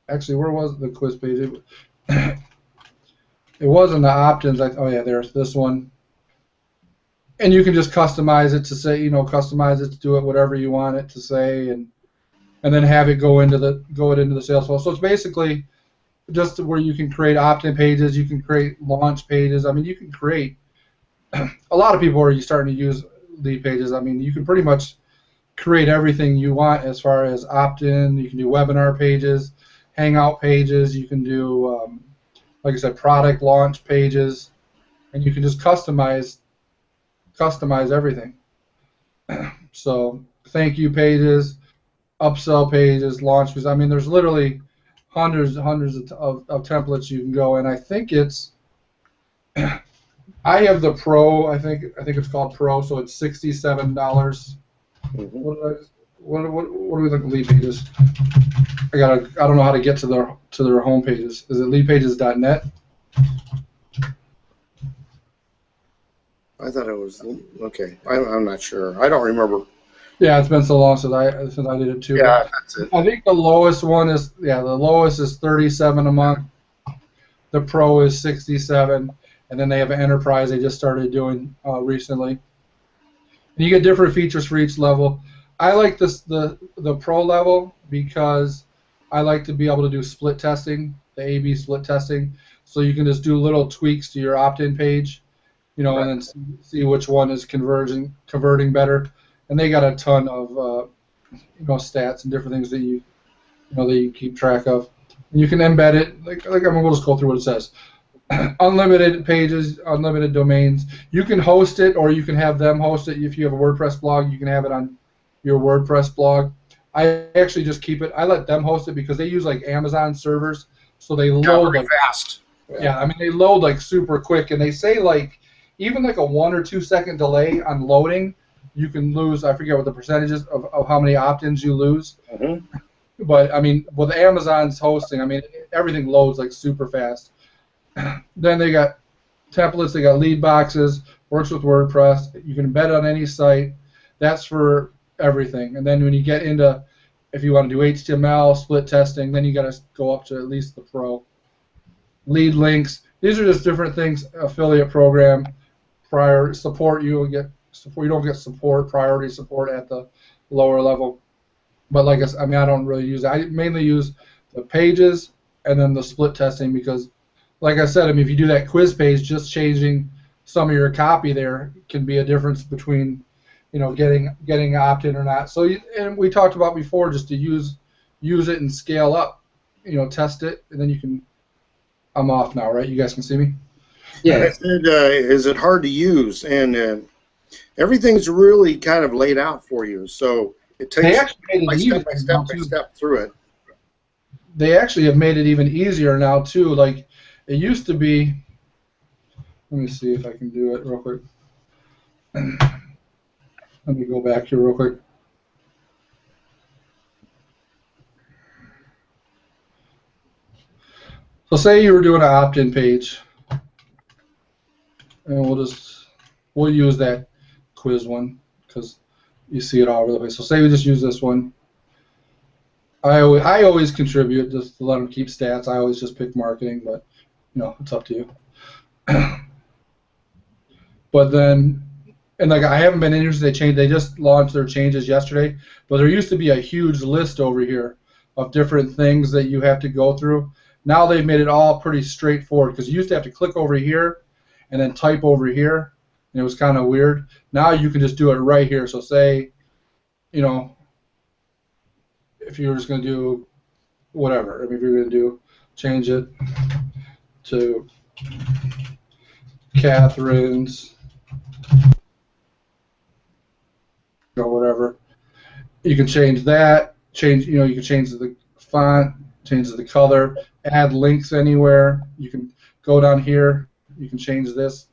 Actually, where was the quiz page? it wasn't the opt-ins. Oh yeah, there's this one. And you can just customize it to say, customize it to do it whatever you want it to say, and then have it go into the sales flow. So it's basically just where you can create opt-in pages, you can create launch pages. I mean, you can create. A lot of people are starting to use lead pages. I mean, you can pretty much create everything you want as far as opt-in. You can do webinar pages, hangout pages. You can do, like I said, product launch pages, and you can just customize everything. So thank you pages, upsell pages, launch pages. I mean, there's literally hundreds of templates you can go, and I think it's I have the Pro. I think it's called Pro, so it's $67. Mm-hmm. What do we look at lead pages? I don't know how to get to their home pages. Is it leadpages.net? I thought it was okay. I'm not sure. I don't remember. Yeah, it's been so long since I did it too. Yeah, that's it. I think the lowest one is $37 a month. The Pro is $67, and then they have an Enterprise they just started doing recently. And you get different features for each level. I like the Pro level because I like to be able to do split testing, the A/B split testing, so you can just do little tweaks to your opt-in page, Right. and then see which one is converting better. And they got a ton of stats and different things that you keep track of. And you can embed it. We'll just go through what it says. Unlimited pages, unlimited domains. You can host it, or you can have them host it. If you have a WordPress blog, you can have it on your WordPress blog. I actually just keep it. I let them host it because they use like Amazon servers, so they load Very fast. Yeah, I mean they load like super quick, and they say like even like a 1 or 2 second delay on loading, you can lose. I forget what the percentages of how many opt-ins you lose. Mm-hmm. But I mean, with Amazon's hosting, I mean everything loads like super fast. Then they got templates, they got lead boxes, works with WordPress. You can embed it on any site. That's for everything. And then when you get into, if you want to do HTML, split testing, then you got to go up to at least the Pro. Lead links. These are just different things. Affiliate program, prior support. You don't get support, priority support at the lower level. But like I mean, I don't really use it. I mainly use the pages and then the split testing because, like I said, I mean, if you do that quiz page, just changing some of your copy there can be a difference between, getting opt-in or not. So, and we talked about before, just to use it and scale up, test it, and then you can. I'm off now, right? You guys can see me? Yeah. Is it hard to use? And everything's really kind of laid out for you, so it takes step by step through it. They actually have made it even easier now too. Like it used to be. Let me see if I can do it real quick. Let me go back here real quick. So say you were doing an opt-in page, and we'll use that quiz one because you see it all over the place. So say we just use this one. I always contribute just to let them keep stats. I always just pick marketing, but it's up to you. But then, and like I haven't been interested. They just launched their changes yesterday. But there used to be a huge list over here of different things that you have to go through. Now they've made it all pretty straightforward because you used to have to click over here and then type over here, and it was kind of weird. Now you can just do it right here. So say, if you're just going to do whatever, I mean, if you're going to change it to Catherine's or whatever, you can change that. You can change the font, change the color, add links anywhere. You can go down here. You can change this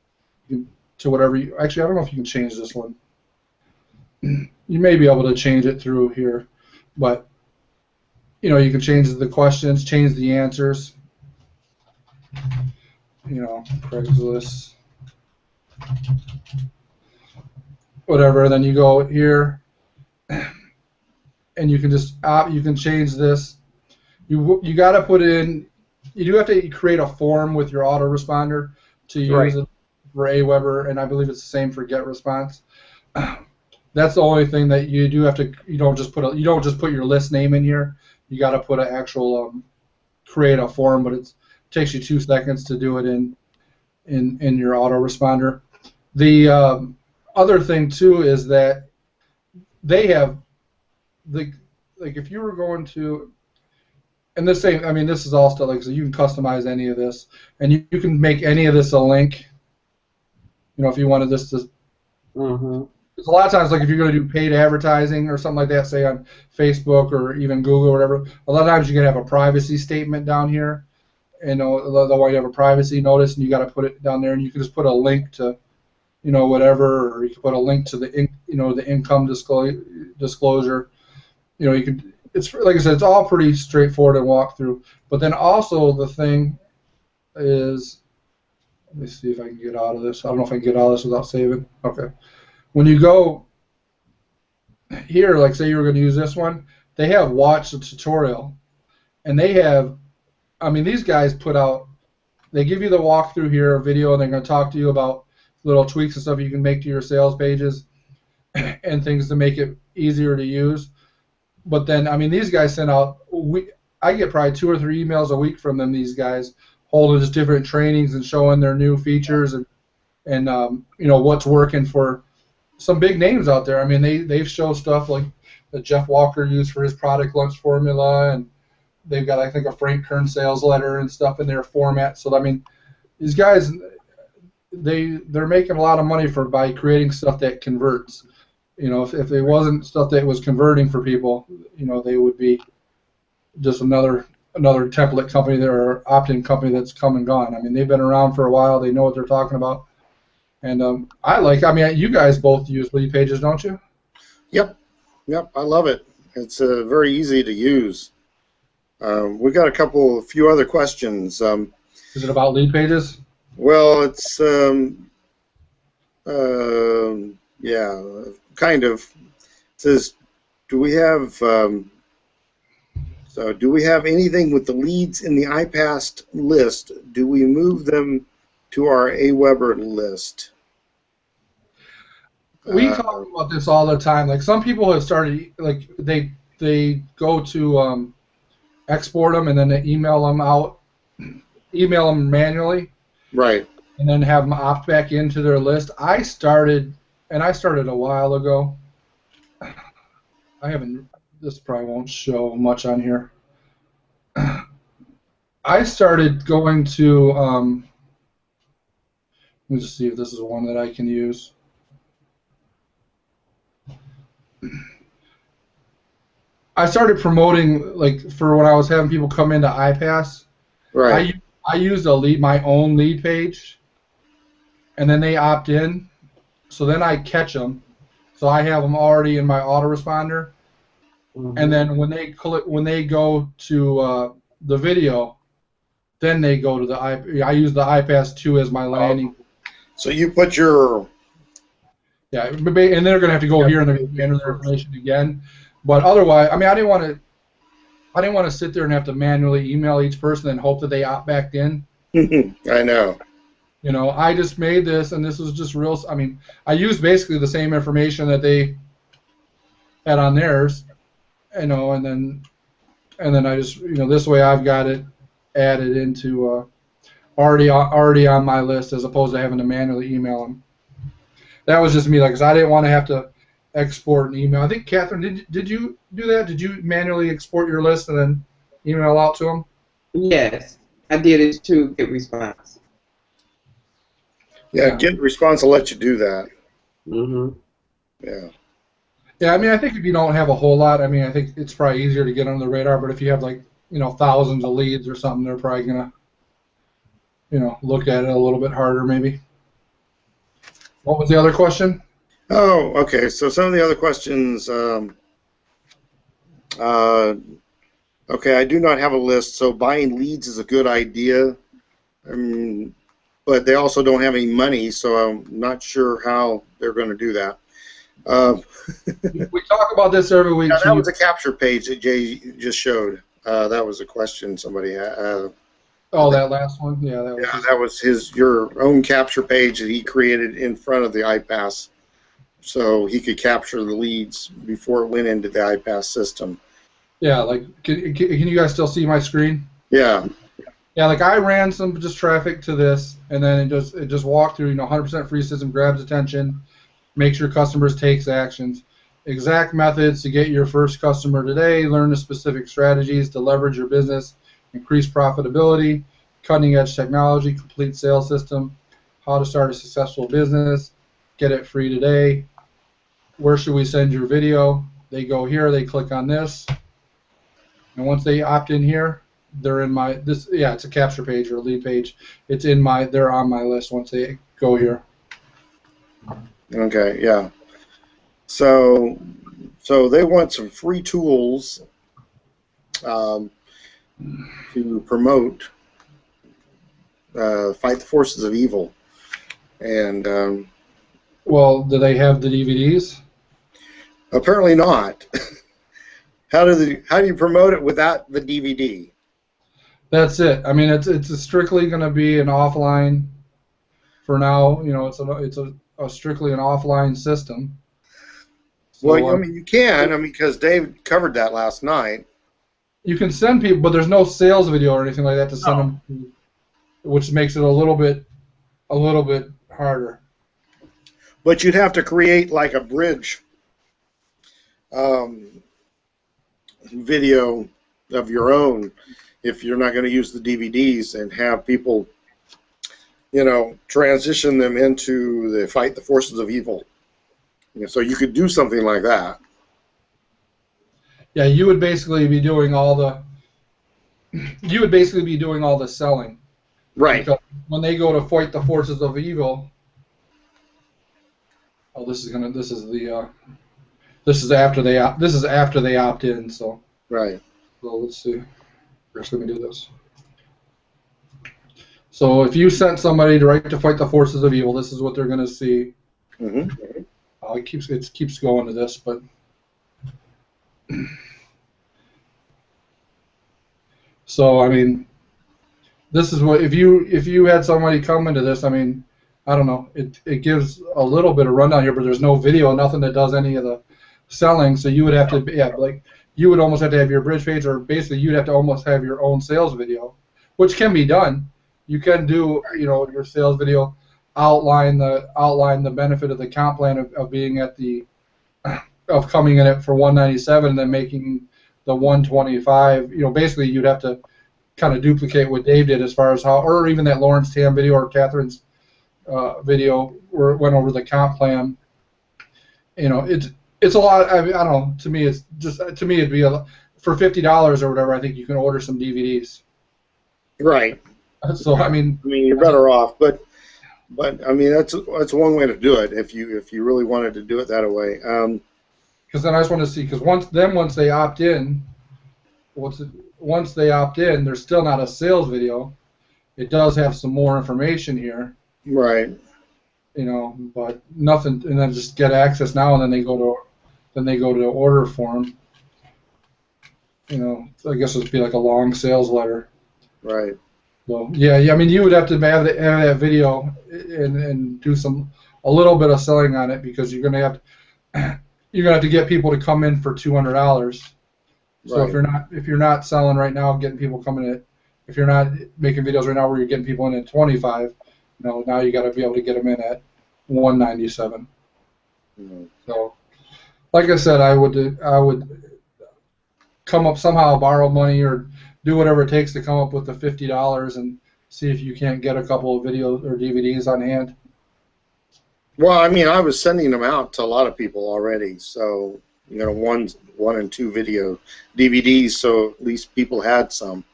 to whatever you. Actually, I don't know if you can change this one. You may be able to change it through here, but you can change the questions, change the answers. Craigslist, whatever. Then you go here, and you can just you can change this. You got to put in you do have to create a form with your autoresponder to use it for Aweber, and I believe it's the same for GetResponse. That's the only thing that you do have to. You don't just put your list name in here. You got to put an actual create a form, but it takes you 2 seconds to do it in your autoresponder. The other thing too is that they have like if you were going to, and this same, I mean, this is all stuff like, so you can customize any of this, and you can make any of this a link. You know, if you wanted this to. Because a lot of times, like if you're going to do paid advertising or something like that, say on Facebook or even Google or whatever, a lot of times you're going to have a privacy statement down here. You know, the way you have a privacy notice, and you got to put it down there, and you can just put a link to, you know, whatever, or you can put a link to the income disclosure. You know, you can. It's like I said, it's all pretty straightforward and walk through. But then also the thing is, let me see if I can get out of this. I don't know if I can get out of this without saving. Okay. When you go here, like say you were going to use this one, they have watch the tutorial, and they have, I mean, these guys put out, they give you the walkthrough here, a video, and they're going to talk to you about little tweaks and stuff you can make to your sales pages and things to make it easier to use. But then, I mean, these guys send out, I get probably 2 or 3 emails a week from them, these guys, holding just different trainings and showing their new features and you know, what's working for some big names out there. I mean, they show stuff like that Jeff Walker used for his product lunch formula, and they've got, I think, a Frank Kern sales letter and stuff in their format. So I mean, these guys, they're making a lot of money by creating stuff that converts. You know, if it wasn't stuff that was converting for people, you know, they would be just another template company or opt-in company that's come and gone. I mean, they've been around for a while. They know what they're talking about. And I mean, you guys both use lead pages, don't you? Yep, I love it. It's very easy to use. We got a few other questions. Is it about lead pages? Well, it's yeah, kind of. It says, do we have anything with the leads in the iPAS list? Do we move them to our Aweber list? We talk about this all the time. Like some people have started, like they go to export them and then they email them manually. Right. And then have them opt back into their list. I started a while ago. This probably won't show much on here. I started going to, let me just see if this is one that I can use. I started promoting, like, for when I was having people come into iPAS. Right. I used my own lead page, and then they opt in. So then I catch them. So I have them already in my autoresponder. And then when they go to the video, then they go to I use the iPAS2 as my landing. So you put your and they're going to have to go here and they're going to enter their information again. But otherwise, I mean, I didn't want to sit there and have to manually email each person and hope that they opt back in. I know. You know, I just made this, and this was just real. I mean, I used basically the same information that they had on theirs, you know, and then I just, you know, this way I've got it added into already on my list as opposed to having to manually email them. That was just me, like, 'cause I didn't want to have to export an email. I think Catherine, did you do that? Did you manually export your list and then email out to them? Yes, I did it to GetResponse. Yeah, GetResponse will let you do that. Yeah. Yeah, I mean, I think if you don't have a whole lot, I mean, I think it's probably easier to get under the radar. But if you have, like, you know, thousands of leads or something, they're probably gonna, you know, look at it a little bit harder, maybe. What was the other question? Oh, okay. So some of the other questions. Okay, I do not have a list, so buying leads is a good idea. But they also don't have any money, so I'm not sure how they're going to do that. We talk about this every week. Yeah, that was a capture page that Jay just showed. That was a question somebody had. Oh, that last one? Yeah, that was Yeah, that was your own capture page that he created in front of the iPass, so he could capture the leads before it went into the iPass system. Yeah, like, can you guys still see my screen? Yeah. Yeah, like I ran some just traffic to this, and then it just walked through, 100% free system, grabs attention, makes sure customers takes actions. Exact methods to get your first customer today, learn the specific strategies to leverage your business, increase profitability, cutting edge technology, complete sales system, how to start a successful business, get it free today, where should we send your video? They go here, they click on this, and once they opt in here, they're in my it's a capture page or a lead page. They're on my list once they go here. Okay. Yeah. So they want some free tools to promote, fight the forces of evil, and Well, do they have the DVDs? apparently not. How do you promote it without the DVD? That's it. I mean, it's strictly going to be an offline for now. It's a strictly an offline system. So, Well, I mean, you can. I mean, because Dave covered that last night. you can send people, but there's no sales video or anything like that to send them, which makes it a little bit harder. But you'd have to create like a bridge video of your own if you're not going to use the DVDs, and have people, transition them into the fight the forces of evil. So you could do something like that. Yeah, you would basically be doing all the selling. Right. Because when they go to fight the forces of evil, this is after they opt in. So Right. So let's see. First, let me do this. So if you sent somebody to fight the forces of evil, this is what they're going to see. Mm-hmm. It keeps going to this, but so I mean, this is what if you had somebody come into this. I mean, I don't know. It gives a little bit of rundown here, but there's no video, nothing that does any of the selling. So you would have to you would almost have to have your bridge page, or basically you'd have to almost have your own sales video, which can be done. You can do your sales video, outline the benefit of the comp plan of being of coming in it for $197 and then making the $125. Basically you'd have to kind of duplicate what Dave did as far as how, or even that Lawrence Tam video or Catherine's video where it went over the comp plan. It's a lot. I don't know. To me, it'd be for $50 or whatever. I think you can order some DVDs. Right. So I mean, you're better off, but I mean that's one way to do it if you really wanted to do it that way. Because then I just want to see, because once they opt in, there's still not a sales video. It does have some more information here. Right. But nothing, and then just get access now, and then they go to order form. I guess it'd be like a long sales letter. Right. So yeah. I mean, you would have to have that video and do a little bit of selling on it, because you're gonna have to get people to come in for $200. So right. if you're not selling right now, getting people coming in, if you're not making videos right now where you're getting people in at 25, now you got to be able to get them in at 197. Mm-hmm. So, like I said, I would come up somehow, borrow money or do whatever it takes to come up with the $50 and see if you can't get a couple of videos or DVDs on hand. Well, I mean, I was sending them out to a lot of people already, so 1 and 2 video DVDs, so at least people had some.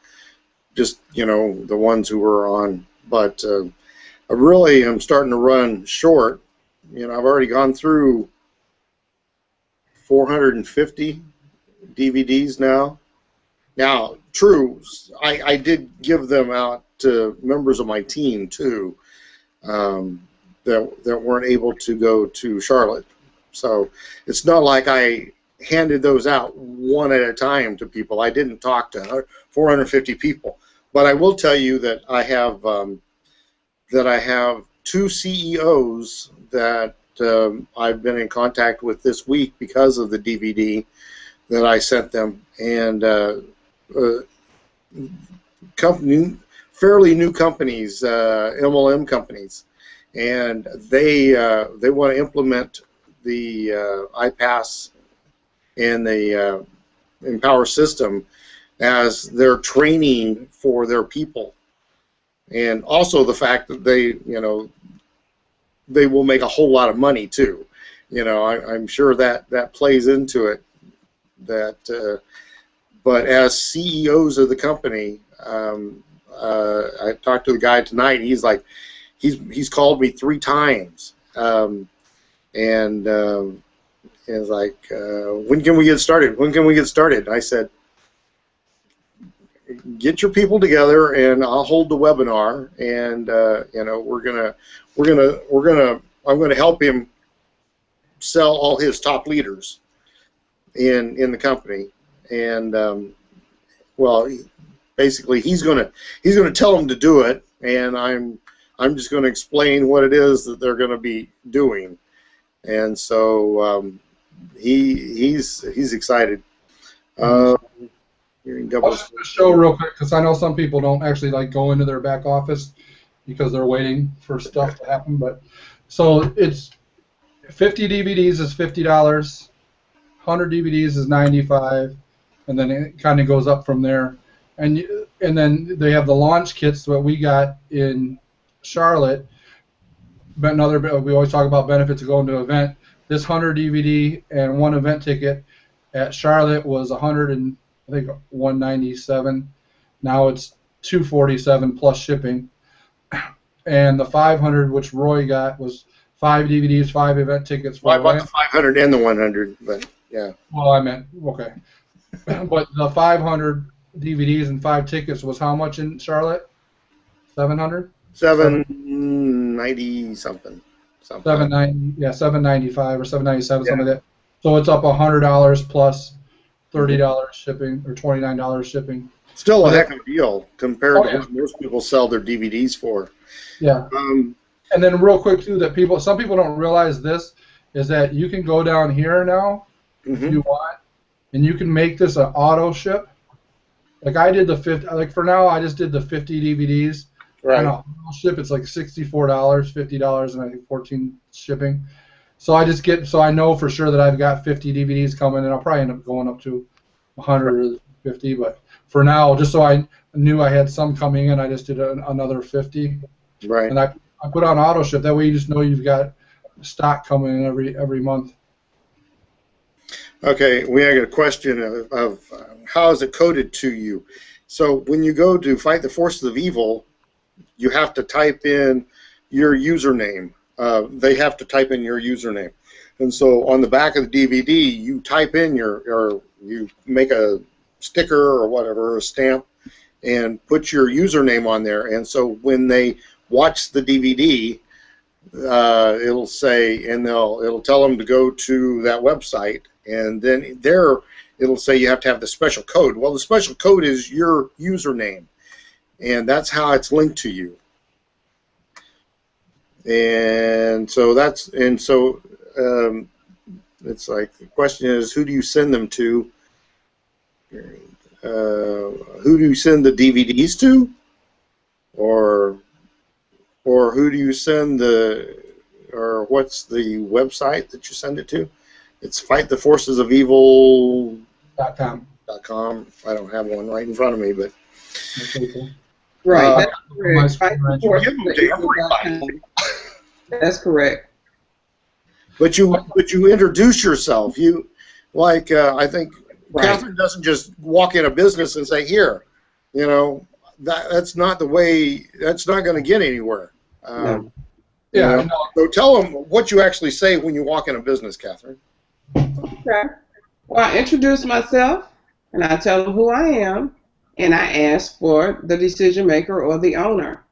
Just the ones who were on, but I really am starting to run short. I've already gone through 450 DVDs now. Now, true, I did give them out to members of my team too, that weren't able to go to Charlotte. So it's not like I handed those out one at a time to people. I didn't talk to 450 people but I will tell you that I have two CEOs that I've been in contact with this week because of the DVD that I sent them, and fairly new companies, MLM companies, and they want to implement the iPAS and the Empower system as their training for their people, and also the fact that they will make a whole lot of money too. I'm sure that plays into it. But as CEOs of the company, I talked to the guy tonight. He's like, he's called me 3 times, and he's like, when can we get started? When can we get started? I said, get your people together, and I'll hold the webinar, and I'm gonna help him sell all his top leaders in the company, and basically he's gonna tell them to do it, and I'm just gonna explain what it is that they're gonna be doing, and so he's excited. I'll just show real quick because I know some people don't actually like go into their back office because they're waiting for stuff to happen. But so it's 50 DVDs is $50, 100 DVDs is $95, and then it kind of goes up from there. And then they have the launch kits that we got in Charlotte. But we always talk about benefits of going to an event. This 100 DVD and 1 event ticket at Charlotte was $197. Now it's $247 plus shipping. And the 500, which Roy got, was 5 DVDs, 5 event tickets. Well, I bought the 500 and the 100, but yeah. Well, I meant okay. But the 500 DVDs and 5 tickets was how much in Charlotte? 700. 790 something. 790, yeah, 795 or 797, something like that. So it's up $100 plus $30 shipping or $29 shipping. Still a heck of a deal compared to what most people sell their DVDs for. Yeah. And then real quick too, that some people don't realize this is that you can go down here now if you want, and you can make this an auto ship. Like I did the 50. Like for now, I just did the 50 DVDs. Right. On an auto ship, it's like $64, $50, and I think 14 shipping. So I just so I know for sure that I've got 50 DVDs coming, and I'll probably end up going up to 150. But for now, just so I knew I had some coming in, I just did another 50. Right. And I put on auto ship. That way you just know you've got stock coming in every month. Okay, we have a question of how is it coded to you? So when you go to fight the forces of evil, you have to type in your username. They have to type in your username. And so on the back of the DVD, you type in you make a sticker or whatever, a stamp, and put your username on there. And so when they watch the DVD, it'll say, and it'll tell them to go to that website, and then it'll say you have to have the special code. Well, the special code is your username, and that's how it's linked to you. And so it's like the question is, who do you send them to? Who do you send the DVDs to, or who do you send or what's the website that you send it to? It's fighttheforcesofevil.com. I don't have one right in front of me, but right. That's correct. That's correct. But you introduce yourself. You I think Catherine doesn't just walk in a business and say, here, that's not the way. That's not going to get anywhere. No. Yeah. So tell them what you actually say when you walk in a business, Catherine. Okay. Well, I introduce myself, and I tell them who I am, and I ask for the decision maker or the owner.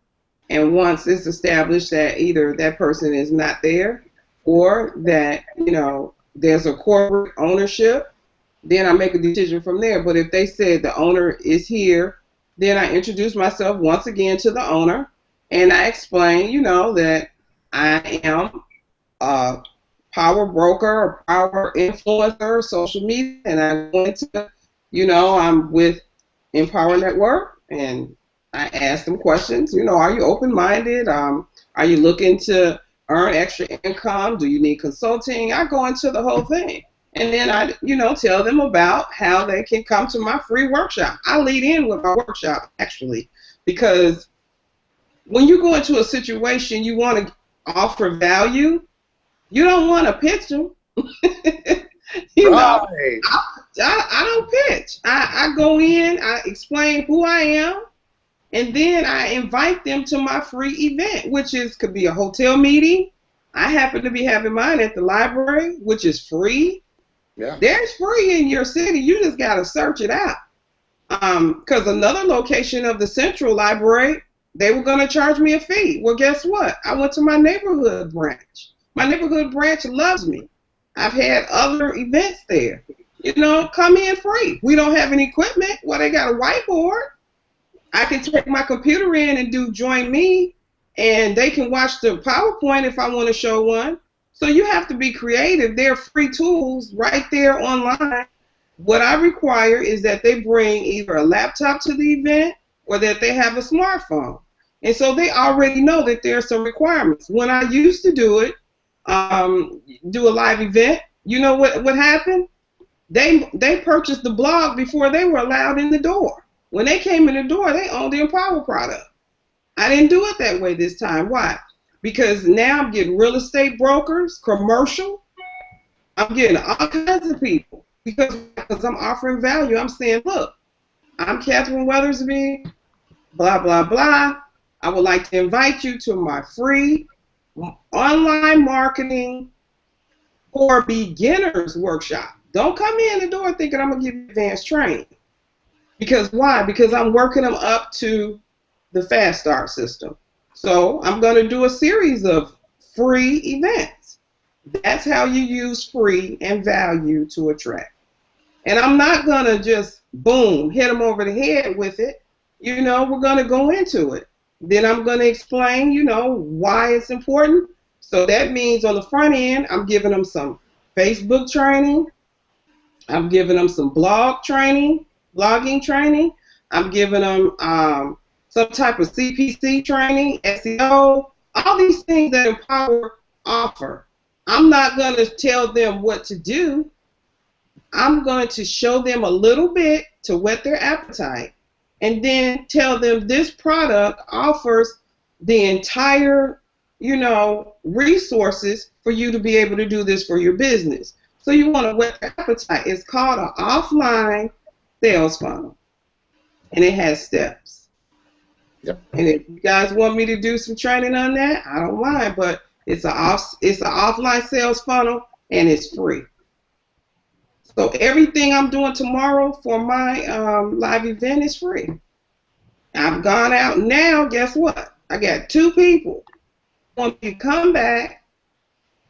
And once it's established that either that person is not there or that, there's a corporate ownership, then I make a decision from there. But if they said the owner is here Then I introduce myself once again to the owner, and I explain, that I am a power broker or power influencer, social media, and I go into, I'm with Empower Network, and I ask them questions. Are you open-minded? Are you looking to earn extra income? Do you need consulting? I go into the whole thing. And then I, tell them about how they can come to my free workshop. I lead in with my workshop, actually, because when you go into a situation, you want to offer value. You don't want to pitch them. Right. I don't pitch. I go in, I explain who I am, and then I invite them to my free event, which could be a hotel meeting. I happen to be having mine at the library, which is free. Yeah. There's free in your city. You just got to search it out. Because another location of the Central Library, they were going to charge me a fee. Well, guess what? I went to my neighborhood branch. My neighborhood branch loves me. I've had other events there. Come in free. We don't have any equipment. Well, they got a whiteboard. I can take my computer in and do Join Me, and they can watch the PowerPoint if I want to show one. So you have to be creative. There are free tools right there online. What I require is that they bring either a laptop to the event or that they have a smartphone. And so they already know that there are some requirements. When I used to do it, do a live event, you know what happened? They purchased the blog before they were allowed in the door. When they came in the door, they owned the Empower product. I didn't do it that way this time. Why? Because now I'm getting real estate brokers, commercial. I'm getting all kinds of people because I'm offering value. I'm saying, look, I'm Catherine Weathersby, blah, blah, blah. I would like to invite you to my free online marketing for beginners workshop. Don't come in the door thinking I'm going to give you advanced training. Because why? Because I'm working them up to the Fast Start system. So I'm going to do a series of free events. That's how you use free and value to attract. And I'm not going to just, boom, hit them over the head with it. We're going to go into it. Then I'm going to explain, why it's important. So that means on the front end, I'm giving them some Facebook training. I'm giving them some blogging training. I'm giving them some type of CPC training, SEO, all these things that Empower offer. I'm not going to tell them what to do. I'm going to show them a little bit to whet their appetite and then tell them this product offers the entire, resources for you to be able to do this for your business. So you want to whet their appetite. It's called an offline sales funnel, and it has steps. Yep. And if you guys want me to do some training on that, I don't mind, but it's an offline sales funnel, and it's free. So everything I'm doing tomorrow for my live event is free. I've gone out now, guess what? I got 2 people who want me to come back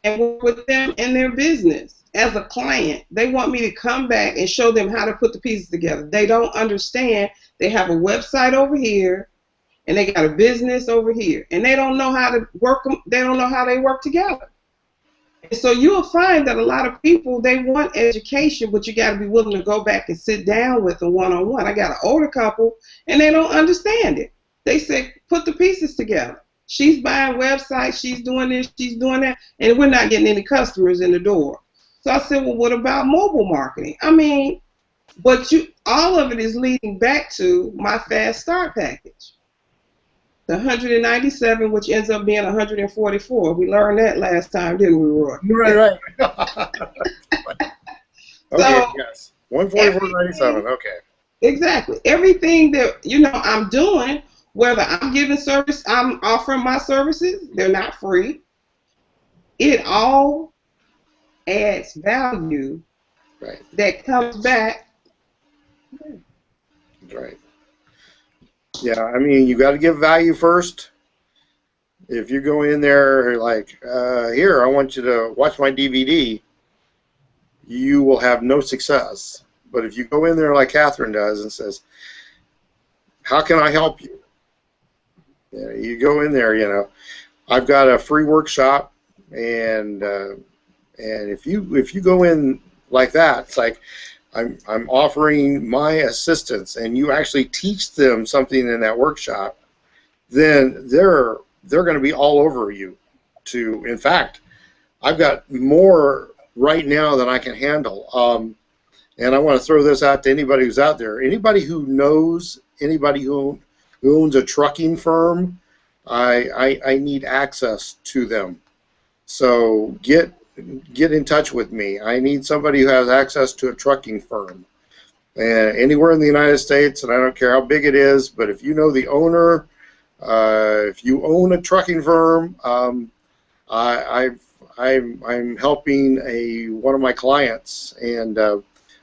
and work with them in their business as a client. They want me to come back and show them how to put the pieces together. They don't understand. They have a website over here, and they got a business over here, and they don't know how to work them. They don't know how they work together. And so you'll find that a lot of people, they want education, but you got to be willing to go back and sit down with them one-on-one. I got an older couple, and they don't understand it. They say, put the pieces together. She's buying websites, she's doing this, she's doing that, and we're not getting any customers in the door. So I said, well, what about mobile marketing? But all of it is leading back to my Fast Start package. The 197, which ends up being 144. We learned that last time, didn't we, Roy? Right. Okay, So, yes. 144.97, okay. Exactly. Everything that, I'm doing, whether I'm giving service, I'm offering my services, they're not free. It all adds value that comes back. Right. Yeah, you got to give value first. If you go in there like, here, I want you to watch my DVD, you will have no success. But if you go in there like Catherine does and says, how can I help you? You go in there, I've got a free workshop, and if you go in like that, it's like I'm offering my assistance, and you actually teach them something in that workshop, then they're going to be all over you. In fact, I've got more right now than I can handle. And I want to throw this out to anybody who's out there. Anybody who knows anybody who owns a trucking firm, I need access to them. So get in touch with me. I need somebody who has access to a trucking firm. And anywhere in the United States, and I don't care how big it is, but if you know the owner, if you own a trucking firm, I'm helping one of my clients, and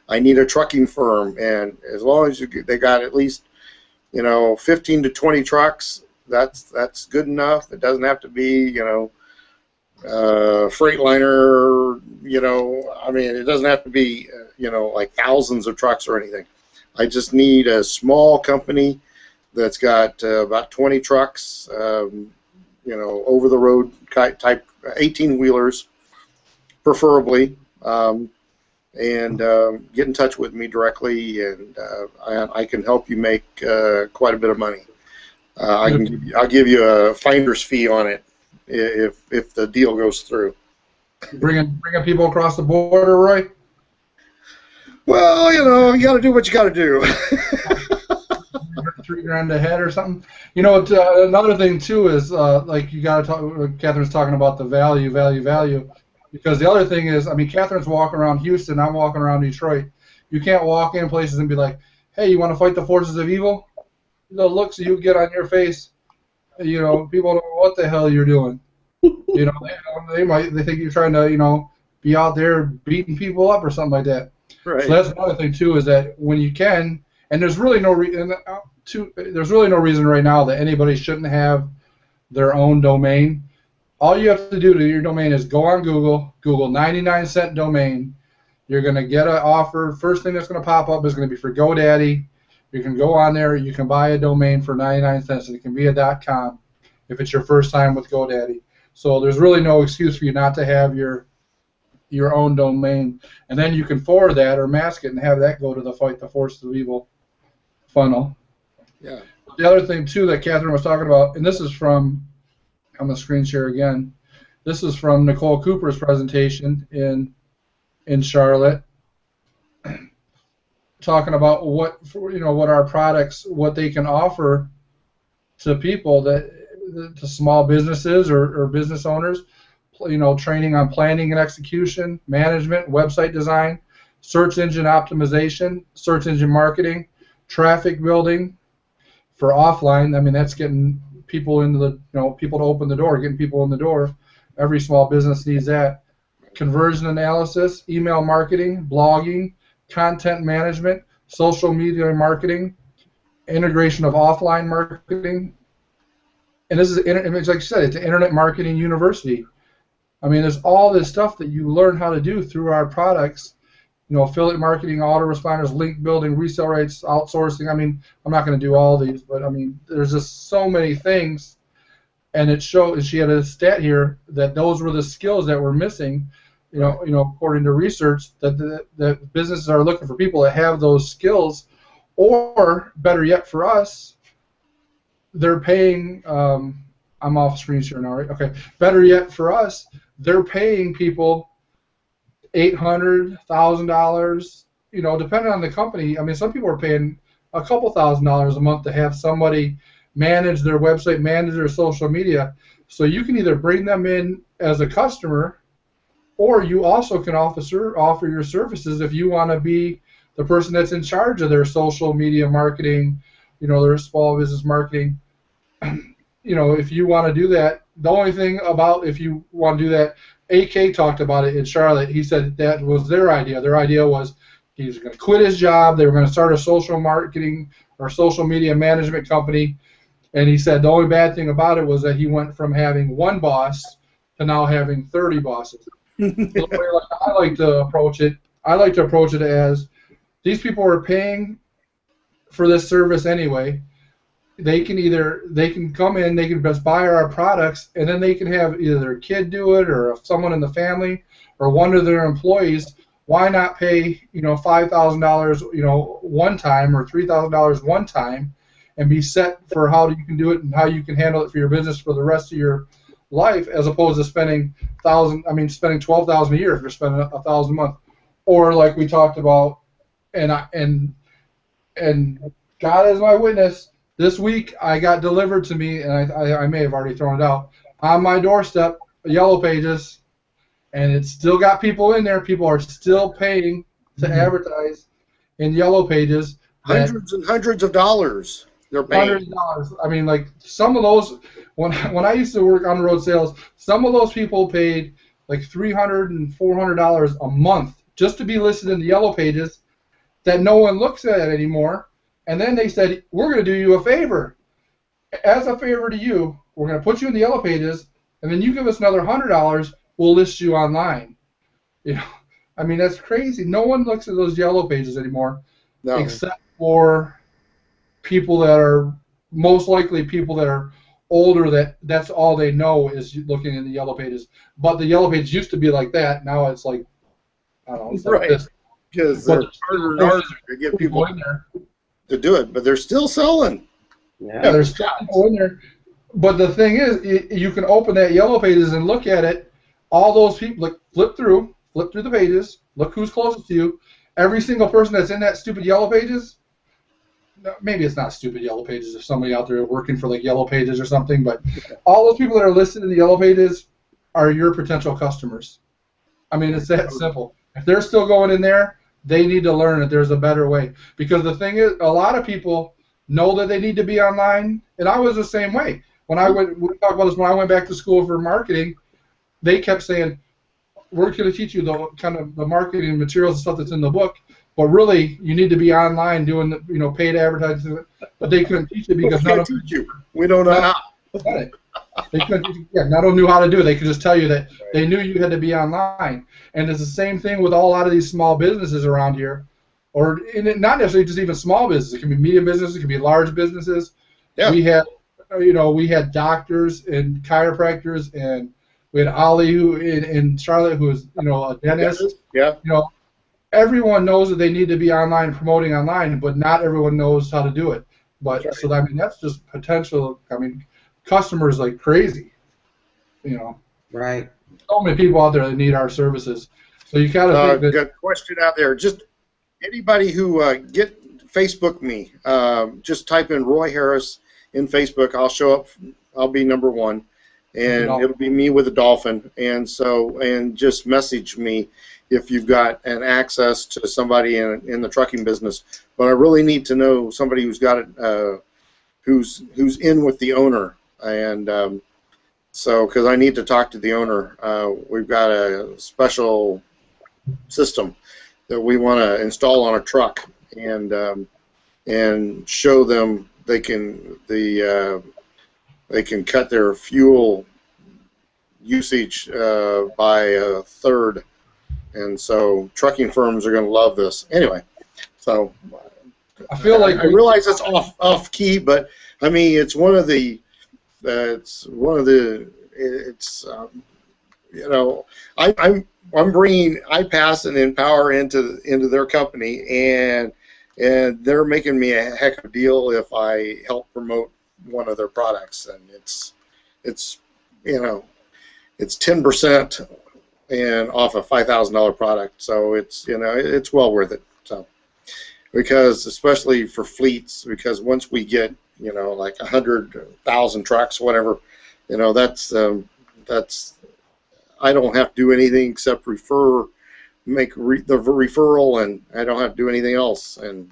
I need a trucking firm, and as long as they got at least 15 to 20 trucks, that's good enough. It doesn't have to be Freightliner. I mean, it doesn't have to be like thousands of trucks or anything. I just need a small company that's got about 20 trucks, over the road type 18-wheelers, preferably. And get in touch with me directly, and I can help you make quite a bit of money. I'll give you a finder's fee on it if the deal goes through. Bringing people across the border, Roy? Well, you got to do what you got to do. $3,000 a head or something. Another thing too is like you got to talk. Catherine's talking about the value. Because the other thing is, I mean, Catherine's walking around Houston, I'm walking around Detroit. You can't walk in places and be like, hey, you want to fight the forces of evil? The looks you get on your face, people don't know what the hell you're doing. They think you're trying to, be out there beating people up or something like that. Right. So that's another thing too, is that when you can, and there's really no reason right now that anybody shouldn't have their own domain. All you have to do to your domain is go on Google 99-cent domain. You're going to get an offer. First thing that's going to pop up is going to be for GoDaddy. You can go on there. You can buy a domain for 99 cents, and it can be a .com if it's your first time with GoDaddy. So there's really no excuse for you not to have your own domain. And then you can forward that or mask it and have that go to the Fight the Forces of Evil funnel. Yeah. The other thing, too, that Catherine was talking about, and this is from, I'm going to screen share again. This is from Nicole Cooper's presentation in Charlotte, talking about what our products, what they can offer to people, to small businesses or business owners. Training on planning and execution, management, website design, search engine optimization, search engine marketing, traffic building for offline. I mean, that's getting people into the, people to open the door, getting people in the door. Every small business needs that. Conversion analysis, email marketing, blogging, content management, social media marketing, integration of offline marketing. And this is, like you said, it's an internet marketing university. I mean, there's all this stuff that you learn how to do through our products. Affiliate marketing, autoresponders, link building, resale rates, outsourcing. I mean, I'm not going to do all these, but I mean, there's just so many things. And it showed. She had a stat here that those were the skills that were missing. According to research, that businesses are looking for people that have those skills, or better yet, for us, they're paying. I'm off screen share now, right? Okay. Better yet, for us, they're paying people $800, $1,000, depending on the company. I mean, some people are paying a couple $1,000s a month to have somebody manage their website, manage their social media. So you can either bring them in as a customer, or you also can offer your services if you want to be the person that's in charge of their social media marketing, their small business marketing. If you want to do that, the only thing about if you want to do that, AK talked about it in Charlotte. He said that was their idea. Their idea was he was going to quit his job. They were going to start a social marketing or social media management company. And he said the only bad thing about it was that he went from having one boss to now having 30 bosses. So the way I like to approach it as these people are paying for this service anyway. they can come in, they can just buy our products, and then they can have either their kid do it or someone in the family or one of their employees. Why not pay $5,000 one time or $3,000 one time, and be set for how you can do it and how you can handle it for your business for the rest of your life, as opposed to spending $12,000 a year if you're spending $1,000 a month, or like we talked about, and God is my witness. This week I got delivered to me, and I may have already thrown it out on my doorstep, Yellow Pages, and it's still got people in there. People are still paying to advertise in Yellow Pages. Hundreds and hundreds of dollars they're paying. Hundreds of dollars. I mean, like some of those, when I used to work on the road sales, some of those people paid like $300 and $400 a month just to be listed in the Yellow Pages, that no one looks at anymore. And then they said, we're going to do you a favor. As a favor to you, we're going to put you in the Yellow Pages, and then you give us another $100, we'll list you online. I mean, that's crazy. No one looks at those Yellow Pages anymore, except for people that are most likely people that are older, that's all they know is looking in the Yellow Pages. But the Yellow Pages used to be like that. Now it's like, I don't know, it's like this. Because they're harder and harder to get people in there to do it, but they're still selling. Yeah, there's still people in there. But the thing is, you can open that Yellow Pages and look at it. All those people, flip through the pages, look who's closest to you. Every single person that's in that stupid Yellow Pages, maybe it's not stupid Yellow Pages if somebody out there working for like Yellow Pages or something, but all those people that are listed in the Yellow Pages are your potential customers. I mean, it's that simple. If they're still going in there, they need to learn that there's a better way. Because the thing is, a lot of people know that they need to be online, and I was the same way. We talked about this when I went back to school for marketing. They kept saying, we're going to teach you the marketing materials and stuff that's in the book, but really you need to be online doing the paid advertising. But they couldn't teach it because none of them teach you. We don't know how. They couldn't teach you. Yeah, none of them knew how to do it. They could just tell you that they knew you had to be online. And it's the same thing with a lot of these small businesses around here, or not necessarily just even small businesses. It can be medium businesses. It can be large businesses. Yeah. We had doctors and chiropractors, and we had Ollie in Charlotte, who was a dentist. Yeah. Everyone knows that they need to be online, promoting online, but not everyone knows how to do it. But right. So I mean, that's just potential. I mean, customers like crazy. Right. So many people out there that need our services. So you gotta think that. Got a question out there. Just anybody who Facebook me, just type in Roy Harris in Facebook. I'll show up. I'll be number one, and it'll be me with a dolphin. And just message me if you've got an access to somebody in the trucking business. But I really need to know somebody who's got it, who's in with the owner, and so because I need to talk to the owner. We've got a special system that we want to install on a truck, and show them they can cut their fuel usage by a third, and so trucking firms are going to love this. Anyway, so I feel like I realize it's off key, but I mean it's I'm bringing iPAS and Empower into their company, and they're making me a heck of a deal if I help promote one of their products, and it's 10% and off a $5,000 product, so it's well worth it. So because especially for fleets, because once we get like 100,000 trucks, whatever, that's I don't have to do anything except make the referral, and I don't have to do anything else. And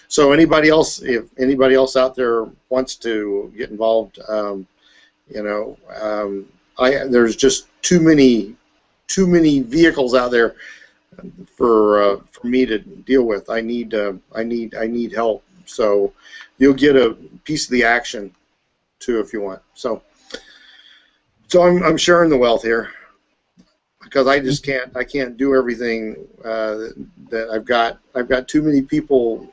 so if anybody else out there wants to get involved, there's just too many vehicles out there for me to deal with. I need help. So you'll get a piece of the action too if you want. So I'm sharing the wealth here, because I just can't do everything that I've got. I've got too many people.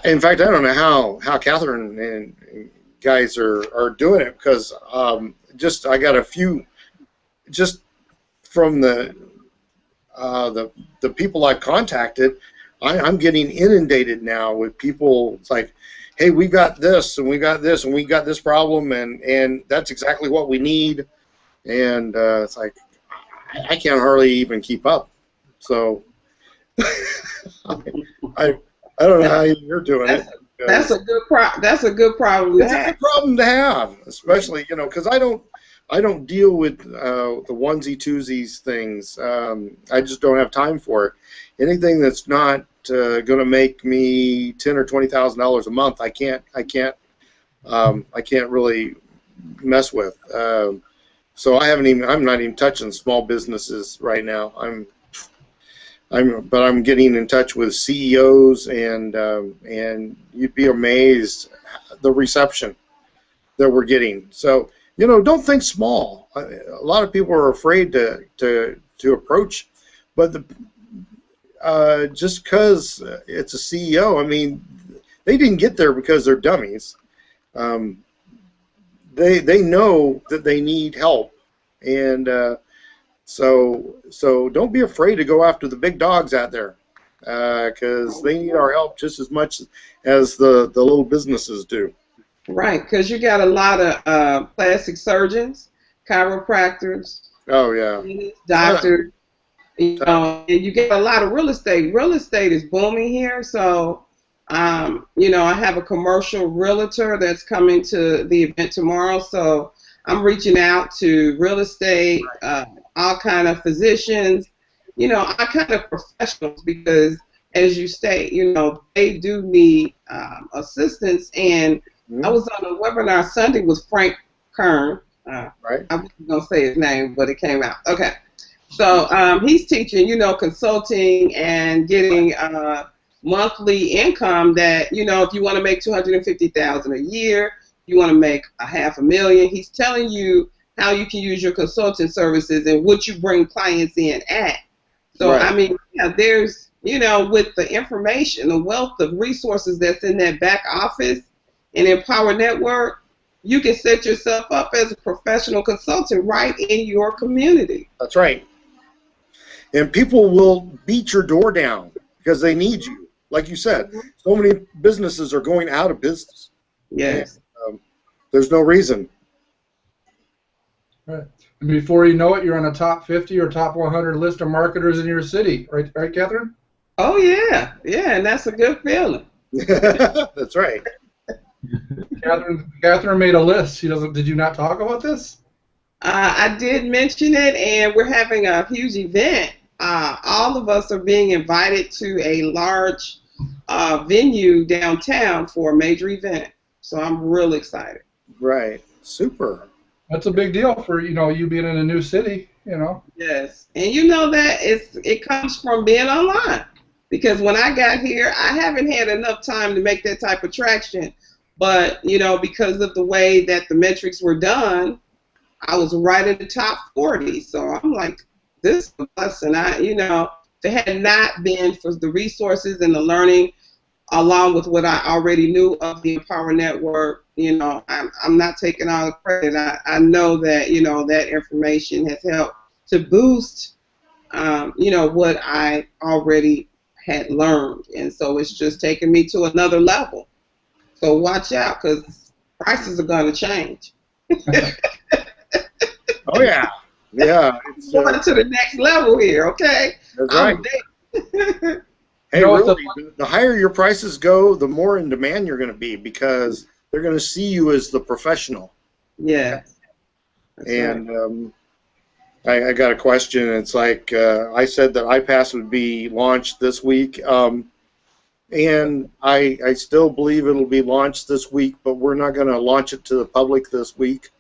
In fact, I don't know how Catherine and guys are doing it, because just I got a few just from the people I've contacted. I'm getting inundated now with people. It's like, hey, we got this and we got this and we got this problem, and that's exactly what we need. And it's like I can't hardly even keep up. So I don't know how you're doing it. That's a good That's a good problem to It's have. a good problem to have, especially because I don't deal with the onesie twosies things. I just don't have time for it. Anything that's not going to make me $10,000 or $20,000 a month, I can't really mess with. So I'm not even touching small businesses right now. But I'm getting in touch with CEOs, and you'd be amazed the reception that we're getting. So don't think small. A lot of people are afraid to approach, but just because it's a CEO, I mean, they didn't get there because they're dummies. They know that they need help, and so don't be afraid to go after the big dogs out there, because they need our help just as much as the little businesses do. Right, because you got a lot of plastic surgeons, chiropractors, Oh yeah, doctors, and you get a lot of real estate. Real estate is booming here, so I have a commercial realtor that's coming to the event tomorrow, so I'm reaching out to real estate, all kind of physicians, all kind of professionals, because as you state, they do need assistance. And I was on a webinar Sunday with Frank Kern. right. I wasn't going to say his name, but it came out. Okay. So he's teaching, consulting and getting monthly income that, if you want to make $250,000 a year, you want to make $500,000. He's telling you how you can use your consulting services and what you bring clients in at. So, Right. I mean, there's, with the information, the wealth of resources that's in that back office and Empower Network, you can set yourself up as a professional consultant right in your community. That's right. And people will beat your door down because they need you. Like you said, so many businesses are going out of business. Yes. And, there's no reason. Right. And before you know it, you're on a top 50 or top 100 list of marketers in your city. Right, Catherine? Oh, yeah. Yeah, and that's a good feeling. That's right. Catherine made a list. Did you not talk about this? I did mention it, and we're having a huge event. All of us are being invited to a large venue downtown for a major event. So I'm really excited. Right. Super. That's a big deal for you being in a new city. Yes, and that it comes from being online. Because when I got here, I haven't had enough time to make that type of traction. But because of the way that the metrics were done, I was right in the top 40. So I'm like, this is a blessing. If it had not been for the resources and the learning, along with what I already knew of the Empower Network, I'm not taking all the credit. I know that, that information has helped to boost, what I already had learned. And so it's just taken me to another level. So watch out, because prices are going to change. Oh, yeah. Yeah. It's, going to the next level here, okay? That's right. Hey, really, the higher your prices go, the more in demand you're going to be, because they're going to see you as the professional. Yeah. And I got a question. It's like I said that iPAS would be launched this week, and I still believe it'll be launched this week, but we're not going to launch it to the public this week,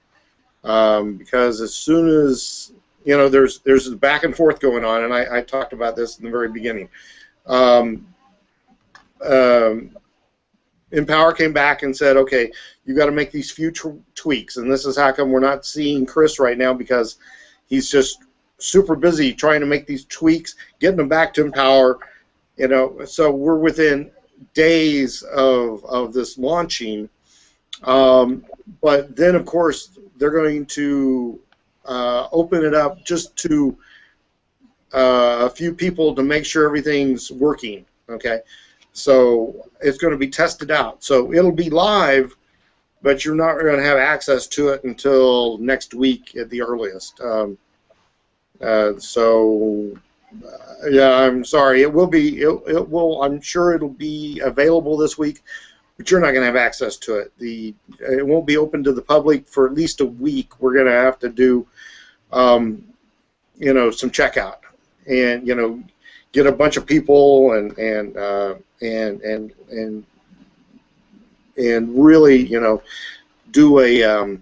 because as soon as there's a back and forth going on, and I talked about this in the very beginning. Empower came back and said, okay, you got to make these few tweaks, and this is how come we're not seeing Chris right now, because he's just super busy trying to make these tweaks, getting them back to Empower, so we're within days of this launching. But then, of course, they're going to open it up just to a few people to make sure everything's working. Okay, so it's going to be tested out. So it'll be live, but you're not going to have access to it until next week at the earliest. Yeah, I'm sorry. It will be. It will. I'm sure it'll be available this week, but you're not going to have access to it. It won't be open to the public for at least a week. We're going to have to do, some checkout, and get a bunch of people and really, do a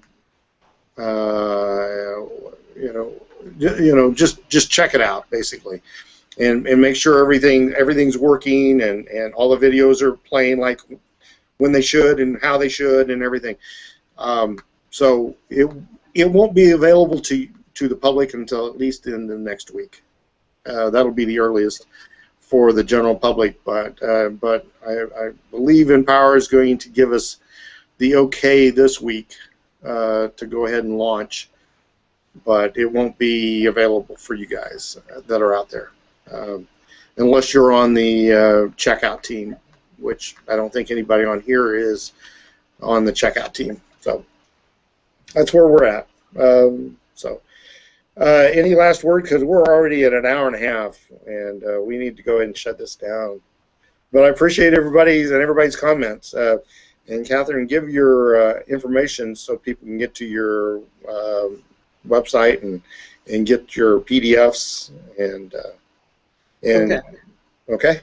just check it out basically, and make sure everything's working and all the videos are playing like when they should and how they should and everything. So it won't be available to the public until at least in the next week. That'll be the earliest for the general public, but I believe Empower is going to give us the okay this week to go ahead and launch, but it won't be available for you guys that are out there unless you're on the checkout team, which I don't think anybody on here is on the checkout team. So that's where we're at. Any last word? Because we're already at an hour and a half, and we need to go ahead and shut this down. But I appreciate everybody's comments. And Catherine, give your information so people can get to your website and get your PDFs and okay.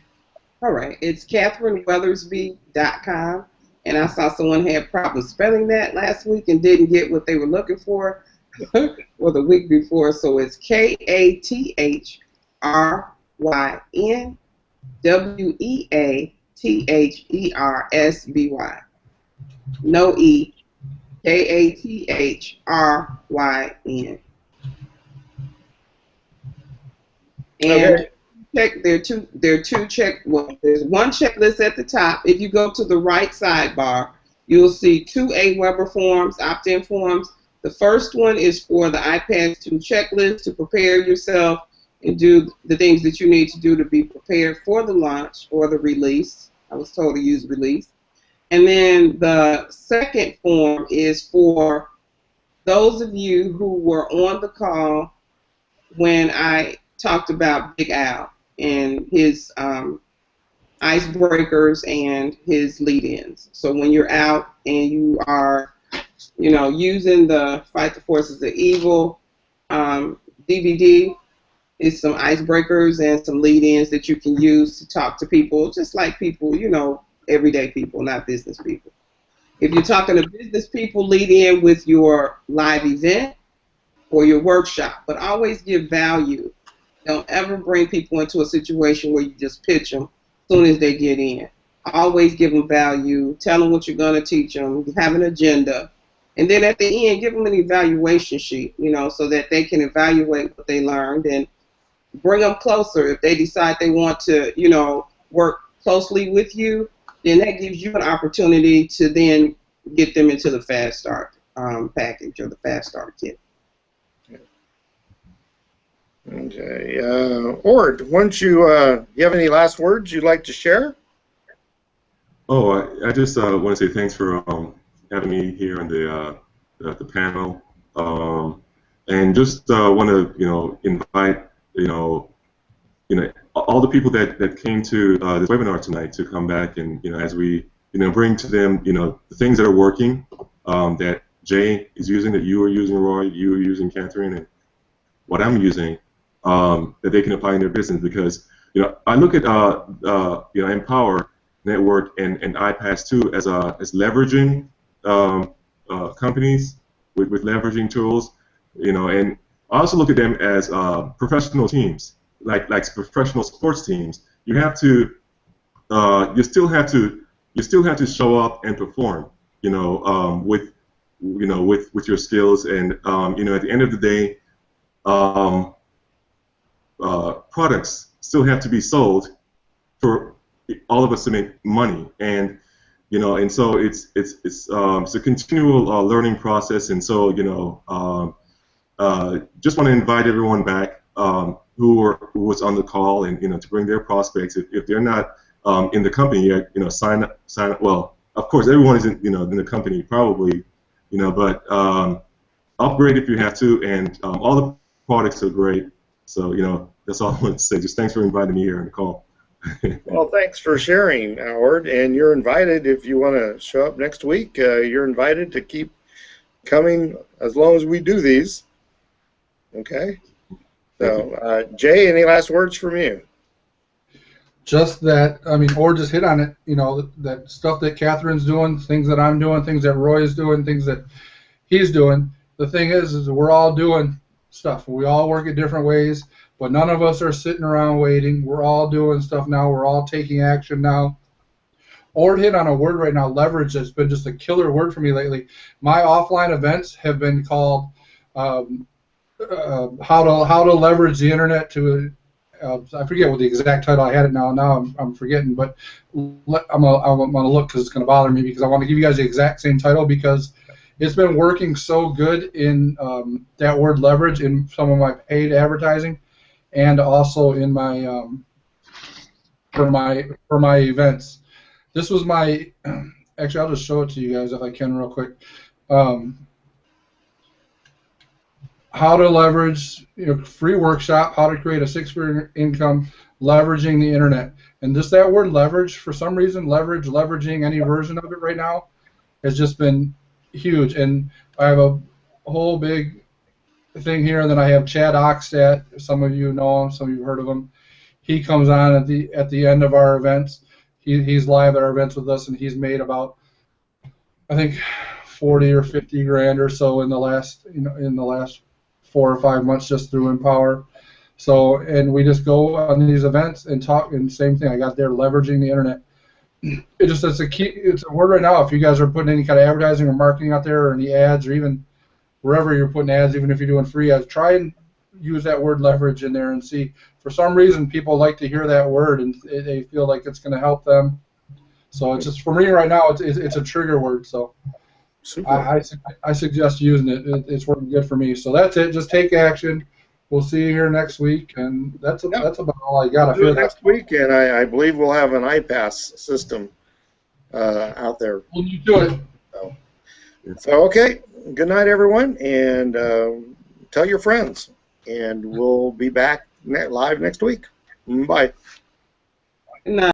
All right. It's CatherineWeathersby.com, and I saw someone had problems spelling that last week and didn't get what they were looking for. Or the week before, so it's KATHRYNWEATHERSBY. No E. KATHRYN. And check there's one checklist at the top. If you go to the right sidebar, you'll see 2 AWeber forms, opt-in forms. The first one is for the iPAS2 checklist to prepare yourself and do the things that you need to do to be prepared for the launch or the release. I was told to use release. And then the second form is for those of you who were on the call when I talked about Big Al and his icebreakers and his lead-ins. So when you're out and you are using the Fight the Forces of Evil DVD, is some icebreakers and some lead-ins that you can use to talk to people, just like people, everyday people, not business people. If you're talking to business people, lead in with your live event or your workshop, but always give value. Don't ever bring people into a situation where you just pitch them as soon as they get in. Always give them value. Tell them what you're going to teach them. Have an agenda. And then at the end, give them an evaluation sheet, so that they can evaluate what they learned and bring them closer. If they decide they want to, work closely with you, then that gives you an opportunity to then get them into the Fast Start package or the Fast Start kit. Okay. Ord, once you have any last words you'd like to share? Oh, I just want to say thanks for having me here on the panel, and just want to invite all the people that came to this webinar tonight to come back and as we bring to them the things that are working, that Jay is using, that you are using, Roy, you are using, Catherine, and what I'm using, that they can apply in their business. Because I look at Empower Network and iPAS2 as leveraging companies with leveraging tools, and I also look at them as professional teams, like professional sports teams. You have to, you still have to show up and perform, with your skills, and at the end of the day, products still have to be sold for all of us to make money, and and so it's a continual learning process, and so just want to invite everyone back who was on the call, and to bring their prospects if they're not in the company yet, sign up. Well, of course, everyone is in the company probably, but upgrade if you have to, and all the products are great. So that's all I want to say. Just thanks for inviting me here on the call. Well, thanks for sharing, Howard. And you're invited if you want to show up next week. You're invited to keep coming as long as we do these. Okay. So, Jay, any last words from you? Just that, I mean, or just hit on it. That stuff that Catherine's doing, things that I'm doing, things that Roy is doing, things that he's doing. The thing is we're all doing stuff. We all work in different ways, but none of us are sitting around waiting. We're all doing stuff now. We're all taking action now. Ord hit on a word right now, leverage. Has been just a killer word for me lately. My offline events have been called how to leverage the internet to. I forget what the exact title. I had it now. Now I'm forgetting, but I'm gonna look because it's gonna bother me because I want to give you guys the exact same title because it's been working so good in that word leverage in some of my paid advertising, and also in my for my events. This was my actually I'll just show it to you guys if I can real quick. How to leverage free workshop, how to create a six-figure income leveraging the internet. And just that word leverage, for some reason, leveraging any version of it right now has just been huge. And I have a whole big thing here, and then I have Chad Oxtat. Some of you know him, some of you have heard of him. He comes on at the end of our events. He's live at our events with us, and he's made about, I think, 40 or 50 grand or so in the last 4 or 5 months just through Empower. So, and we just go on these events and talk, and same thing. I got there leveraging the internet. It's a word right now. If you guys are putting any kind of advertising or marketing out there, or any ads, or even wherever you're putting ads, even if you're doing free ads, try and use that word leverage in there and see. For some reason, people like to hear that word and they feel like it's going to help them. So it's just, for me right now, it's a trigger word. So I suggest using it. It's working good for me. So that's it. Just take action. We'll see you here next week, and that's about all I got. We'll do it next week, and I believe we'll have an iPAS system out there. We'll do it. So okay. Good night, everyone, and tell your friends. And we'll be back live next week. Bye. No.